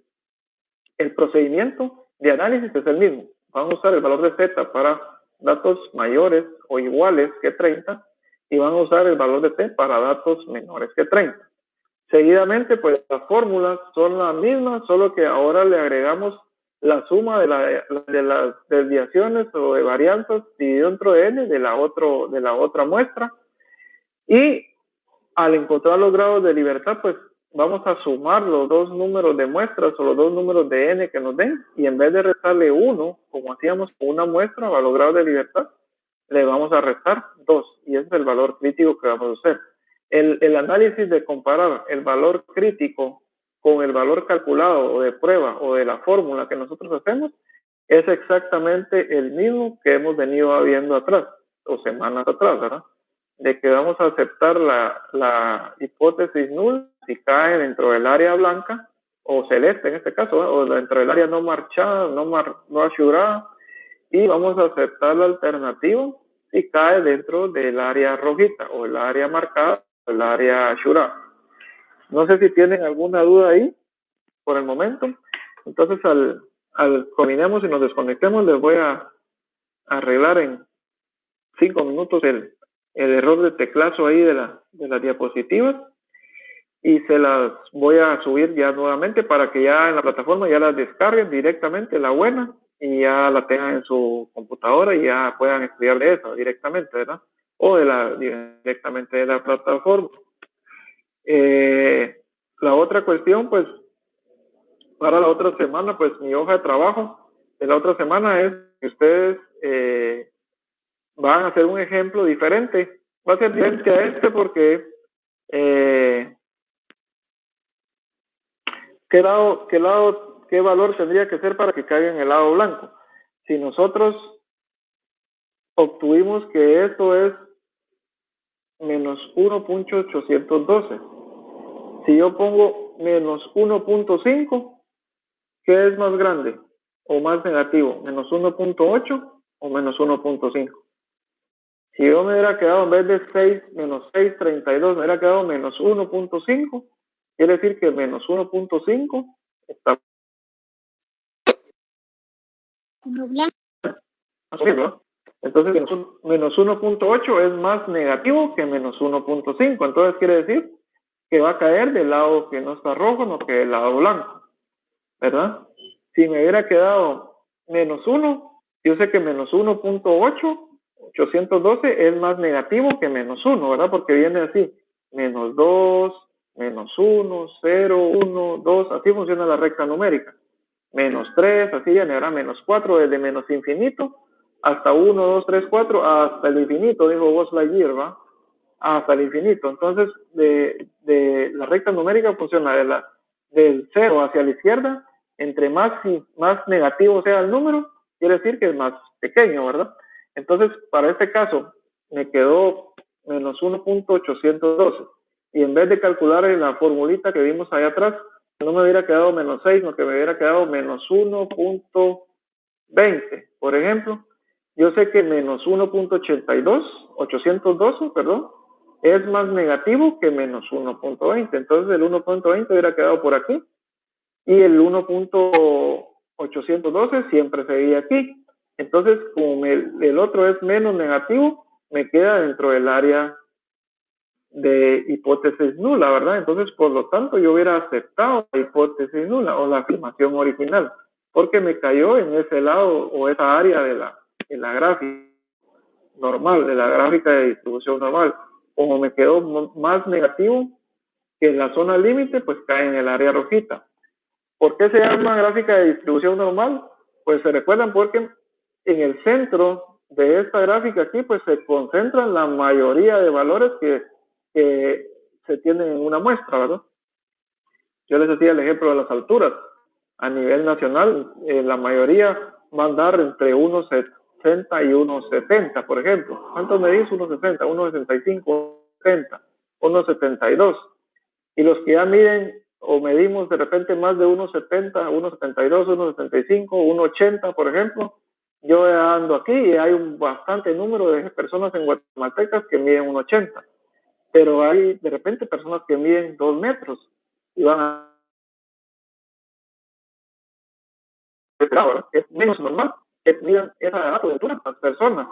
A: procedimiento de análisis es el mismo. Van a usar el valor de Z para datos mayores o iguales que 30 y van a usar el valor de T para datos menores que 30. Seguidamente, pues las fórmulas son las mismas, solo que ahora le agregamos la suma de las desviaciones o de varianzas dividido entre n de la otra muestra. Y al encontrar los grados de libertad, pues vamos a sumar los dos números de muestras o los dos números de n que nos den, y en vez de restarle 1, como hacíamos con una muestra a los grados de libertad, le vamos a restar 2, y ese es el valor crítico que vamos a hacer. El análisis de comparar el valor crítico con el valor calculado o de prueba o de la fórmula que nosotros hacemos es exactamente el mismo que hemos venido viendo atrás, o semanas atrás, ¿verdad? De que vamos a aceptar la hipótesis nula si cae dentro del área blanca o celeste en este caso, ¿verdad? O dentro del área no marchada, no asegurada, y vamos a aceptar la alternativa si cae dentro del área rojita o el área marcada o el área asegurada. No sé si tienen alguna duda ahí por el momento. Entonces al combinemos y nos desconectemos les voy a arreglar en 5 minutos el error de teclazo ahí de las diapositivas y se las voy a subir ya nuevamente para que ya en la plataforma ya las descarguen directamente, la buena, y ya la tengan en su computadora y ya puedan estudiar de eso directamente, ¿verdad? O directamente de la plataforma. La otra cuestión, pues, para la otra semana, pues mi hoja de trabajo de la otra semana es que ustedes van a hacer un ejemplo diferente. Va a ser diferente a este porque ¿qué valor tendría que ser para que caiga en el lado blanco? Si nosotros obtuvimos que esto es menos 1.812, si yo pongo menos 1.5, ¿qué es más grande o más negativo? ¿Menos 1.8 o menos 1.5? Si yo me hubiera quedado en vez de 6, menos 6.32, me hubiera quedado menos 1.5, quiere decir que menos 1.5 está blanco. Entonces menos 1.8 es más negativo que menos 1.5. Entonces quiere decir que va a caer del lado que no está rojo, no que del lado blanco, ¿verdad? Si me hubiera quedado menos 1, yo sé que menos 1.812 es más negativo que menos 1, ¿verdad? Porque viene así, menos 2, -1, 0, 1, 2, así funciona la recta numérica. -3, así viene, ¿verdad? -4, desde menos infinito hasta 1, 2, 3, 4, hasta el infinito, dijo Buzz Lightyear, ¿va? Hasta el infinito. Entonces, de la recta numérica funciona del 0 hacia la izquierda, entre más negativo sea el número, quiere decir que es más pequeño, ¿verdad? Entonces, para este caso, me quedó -1.812. Y en vez de calcular en la formulita que vimos allá atrás, no me hubiera quedado -6, sino que me hubiera quedado -1.20. Por ejemplo, yo sé que -1.812, perdón, es más negativo que -1.20. Entonces el 1.20 hubiera quedado por aquí y el 1.812 siempre seguía aquí. Entonces, como el otro es menos negativo, me queda dentro del área de hipótesis nula, ¿verdad? Entonces, por lo tanto, yo hubiera aceptado la hipótesis nula o la afirmación original, porque me cayó en ese lado o esa área de la gráfica normal, de la gráfica de distribución normal. Como me quedó más negativo que en la zona límite, pues cae en el área rojita. ¿Por qué se llama gráfica de distribución normal? Pues se recuerdan porque en el centro de esta gráfica aquí, pues se concentran la mayoría de valores que se tienen en una muestra, ¿verdad? Yo les decía el ejemplo de las alturas. A nivel nacional, la mayoría va a andar entre 1,60 y 1,70, por ejemplo. ¿Cuánto medís? 1,60, 1,65, 1,70, 1,72. Y los que ya miden o medimos de repente más de 1,70, 1,72, 1,75, 1,80, por ejemplo, yo ando aquí y hay un bastante número de personas en guatemaltecas que miden 1,80. Pero hay de repente personas que miden 2 metros y van a... Es menos normal que midan esa altura las personas.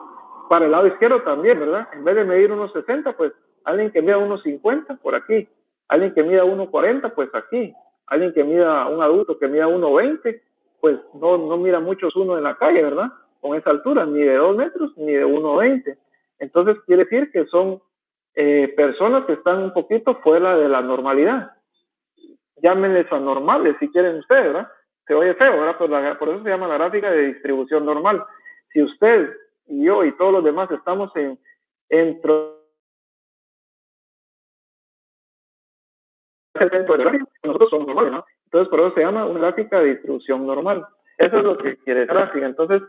A: Para el lado izquierdo también, ¿verdad? En vez de medir 1,60, pues alguien que mida 1,50 por aquí, alguien que mida 1,40, pues aquí, alguien que mida, un adulto que mida 1,20, pues no mira muchos uno en la calle, ¿verdad? Con esa altura, ni de 2 metros ni de 1,20. Entonces quiere decir que son personas que están un poquito fuera de la normalidad. Llámenles anormales si quieren ustedes, ¿verdad? Se oye feo, ¿verdad? Por eso se llama la gráfica de distribución normal. Si usted y yo y todos los demás estamos dentro de la gráfica, nosotros somos normales, ¿no? Entonces, por eso se llama una gráfica de distribución normal. Eso es lo que quiere la gráfica. Entonces,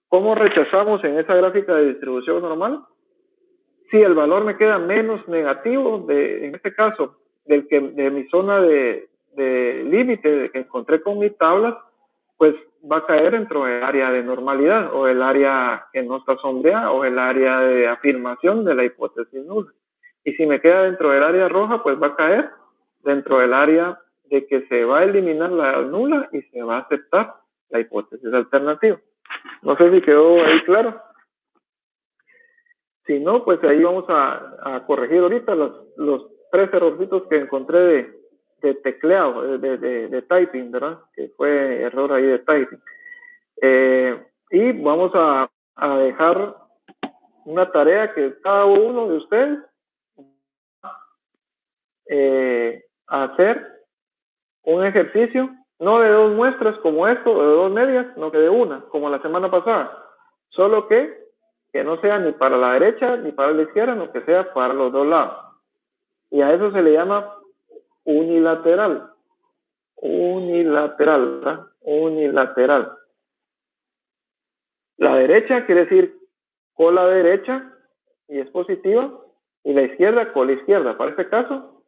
A: ¿cómo rechazamos en esa gráfica de distribución normal? Si el valor me queda menos negativo, en este caso, de mi zona de límite que encontré con mis tablas, pues va a caer dentro del área de normalidad o el área que no está sombreada o el área de afirmación de la hipótesis nula. Y si me queda dentro del área roja, pues va a caer dentro del área de que se va a eliminar la nula y se va a aceptar la hipótesis alternativa. No sé si quedó ahí claro. Si no, pues ahí vamos a corregir ahorita los 3 errorcitos que encontré de tecleado, de typing, ¿verdad? Que fue error ahí de typing. Y vamos a dejar una tarea que cada uno de ustedes hacer un ejercicio, no de 2 muestras como esto, o de 2 medias, sino que de una, como la semana pasada. Solo que no sea ni para la derecha ni para la izquierda, sino que sea para los 2 lados. Y a eso se le llama unilateral. Unilateral, ¿verdad? Unilateral. La derecha quiere decir cola derecha y es positiva, y la izquierda, cola izquierda. Para este caso,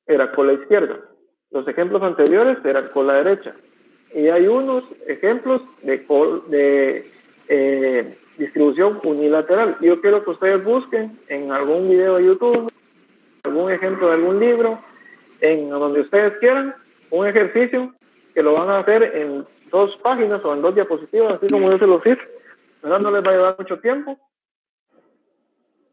A: era cola izquierda. Los ejemplos anteriores eran cola derecha. Y hay unos ejemplos de distribución unilateral. Yo quiero que ustedes busquen en algún video de YouTube, algún ejemplo de algún libro, en donde ustedes quieran, un ejercicio que lo van a hacer en 2 páginas o en 2 diapositivas, así como yo se los hice. ¿Verdad? No les va a llevar mucho tiempo.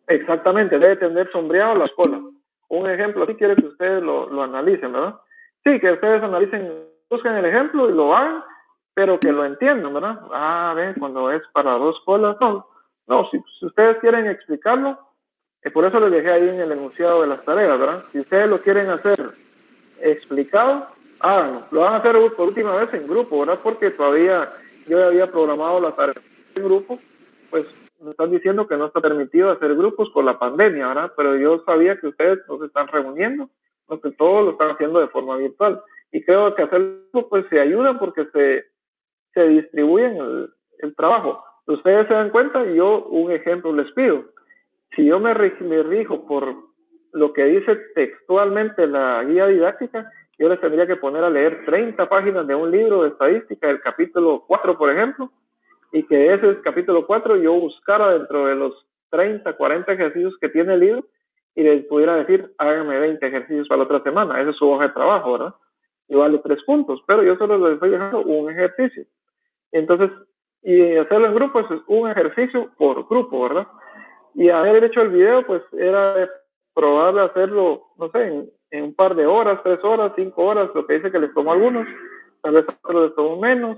A: Exactamente, debe tener sombreado las colas. Un ejemplo así quiero que ustedes lo analicen, ¿verdad? Sí, que ustedes analicen, busquen el ejemplo y lo hagan, pero que lo entiendan, ¿verdad? Ven, cuando es para 2 colas, no, si ustedes quieren explicarlo, por eso les dejé ahí en el enunciado de las tareas, ¿verdad? Si ustedes lo quieren hacer explicado, háganlo. Lo van a hacer por última vez en grupo, ¿verdad? Porque todavía yo había programado las tareas en grupo, pues me están diciendo que no está permitido hacer grupos por la pandemia, ¿verdad? Pero yo sabía que ustedes no se están reuniendo, no que todos lo están haciendo de forma virtual. Y creo que hacerlo pues se ayuda porque se distribuyen el trabajo. Ustedes se dan cuenta, yo un ejemplo les pido. Si yo me rijo por lo que dice textualmente la guía didáctica, yo les tendría que poner a leer 30 páginas de un libro de estadística del capítulo 4, por ejemplo, y que ese capítulo 4 yo buscara dentro de los 30, 40 ejercicios que tiene el libro y les pudiera decir, háganme 20 ejercicios para la otra semana. Esa es su hoja de trabajo, ¿verdad? Y vale 3 puntos, pero yo solo les estoy dejando un ejercicio. Entonces, y hacerlo en grupo es un ejercicio por grupo, ¿verdad? Y haber hecho el video, pues era probar hacerlo, no sé, en un par de horas, 3 horas, 5 horas, lo que dice que les tomó a algunos, tal vez a otros les tomó menos,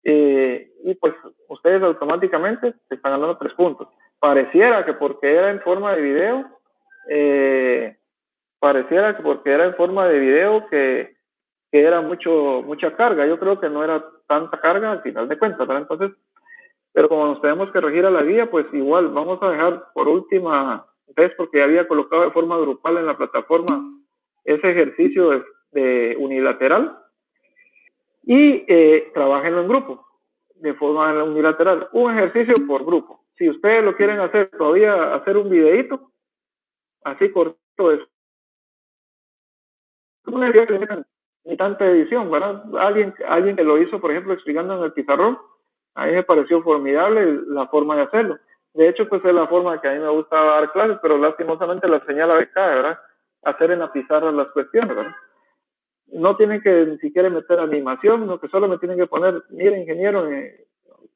A: y pues ustedes automáticamente están ganando 3 puntos. Pareciera que porque era en forma de video, que era mucha carga. Yo creo que no era tanta carga al final de cuentas, ¿verdad? Entonces, pero como nos tenemos que regir a la guía, pues igual vamos a dejar por última vez, porque ya había colocado de forma grupal en la plataforma ese ejercicio de unilateral, y trabajenlo en grupo, de forma unilateral, un ejercicio por grupo. Si ustedes lo quieren hacer, todavía hacer un videíto, así corto, no necesitan ni tanta edición, ¿verdad? Alguien que lo hizo, por ejemplo, explicando en el pizarrón, a mí me pareció formidable la forma de hacerlo. De hecho, pues es la forma que a mí me gusta dar clases, pero lastimosamente la señala becada, ¿verdad? Hacer en la pizarra las cuestiones, ¿verdad? No tienen que ni siquiera meter animación, no, que solo me tienen que poner, mire, ingeniero,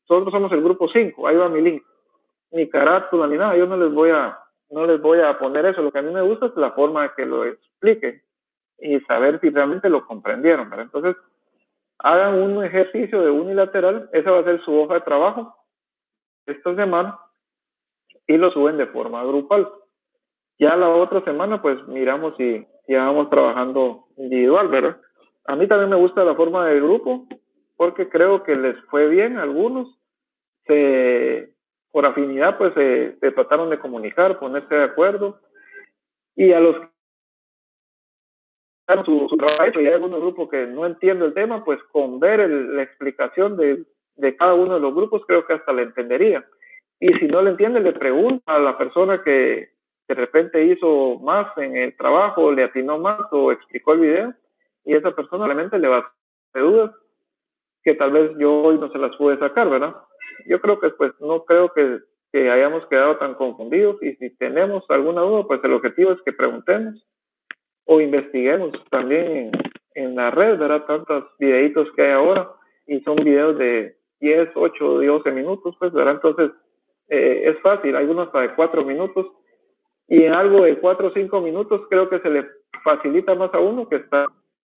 A: nosotros somos el grupo 5, ahí va mi link, ni carátula ni nada, yo no les voy a poner eso. Lo que a mí me gusta es la forma de que lo explique y saber si realmente lo comprendieron, ¿verdad? Entonces, hagan un ejercicio de unilateral, esa va a ser su hoja de trabajo esta semana, y lo suben de forma grupal. Ya la otra semana, pues miramos si ya vamos trabajando individual, ¿verdad? A mí también me gusta la forma de grupo, porque creo que les fue bien a algunos. Por afinidad, pues se trataron de comunicar, ponerse de acuerdo, y a los que su trabajo hecho, y hay algunos grupos que no entienden el tema, pues con ver la explicación de cada uno de los grupos, creo que hasta le entendería. Y si no le entiende, le pregunta a la persona que de repente hizo más en el trabajo, le atinó más o explicó el video, y esa persona realmente le va a hacer dudas que tal vez yo hoy no se las pude sacar, ¿verdad? Yo creo que pues no creo que hayamos quedado tan confundidos, y si tenemos alguna duda, pues el objetivo es que preguntemos o investiguemos también en la red, ¿verdad? Tantos videitos que hay ahora, y son videos de 10, 8, 12 minutos, pues, ¿verdad? Entonces, es fácil, hay unos hasta de 4 minutos, y en algo de 4 o 5 minutos creo que se le facilita más a uno que está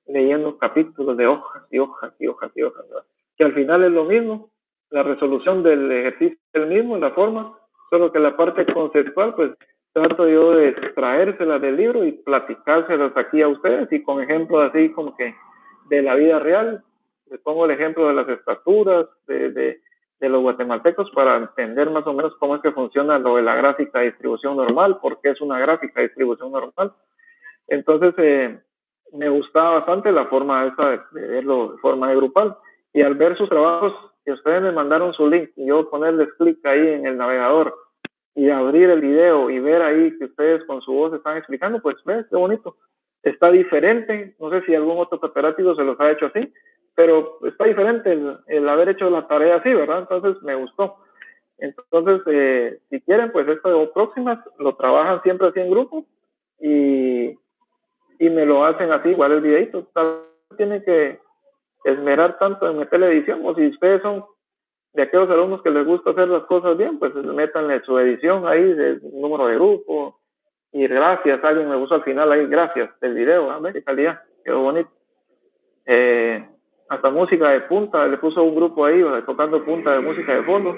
A: leyendo capítulos de hojas y hojas y hojas y hojas, ¿verdad? Que al final es lo mismo, la resolución del ejercicio es el mismo, la forma, solo que la parte conceptual, pues trato yo de traérselas del libro y platicárselas aquí a ustedes, y con ejemplos así como que de la vida real. Les pongo el ejemplo de las estaturas de los guatemaltecos para entender más o menos cómo es que funciona lo de la gráfica de distribución normal, porque es una gráfica de distribución normal. Entonces, me gustaba bastante la forma esa de verlo de forma grupal. Y al ver sus trabajos, que ustedes me mandaron su link, y yo ponerles clic ahí en el navegador y abrir el video y ver ahí que ustedes con su voz están explicando, pues ves, qué bonito. Está diferente, no sé si algún otro cooperativo se los ha hecho así, pero está diferente el haber hecho la tarea así, ¿verdad? Entonces me gustó. Entonces, si quieren, pues esto de próximas lo trabajan siempre así en grupo, y me lo hacen así, igual el videito. Tal vez tienen que esmerar tanto en meter la edición, o si ustedes son de aquellos alumnos que les gusta hacer las cosas bien, pues métanle su edición ahí, del número de grupo, y gracias, alguien me puso al final ahí, gracias, del video, a ver qué calidad, quedó bonito. Hasta música de punta, le puso un grupo ahí, tocando punta de música de fondo,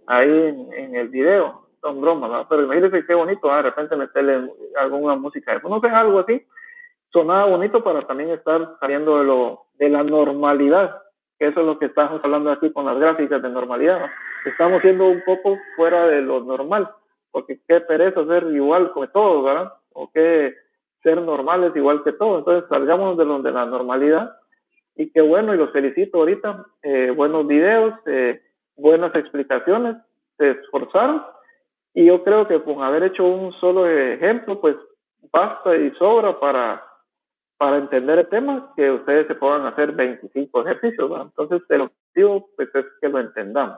A: ahí en el video, son bromas, ¿no? Pero imagínense qué bonito, de repente meterle alguna música de fondo, no sé, algo así, sonaba bonito para también estar saliendo de la normalidad, que eso es lo que estamos hablando aquí con las gráficas de normalidad, ¿no? Estamos siendo un poco fuera de lo normal, porque qué pereza ser igual que todos, ¿verdad? O qué ser normales igual que todos. Entonces salgamos de la normalidad, y qué bueno, y los felicito ahorita, buenos videos, buenas explicaciones, se esforzaron, y yo creo que con haber hecho un solo ejemplo, pues basta y sobra para entender el tema, que ustedes se puedan hacer 25 ejercicios, ¿verdad? Entonces el objetivo pues es que lo entendamos.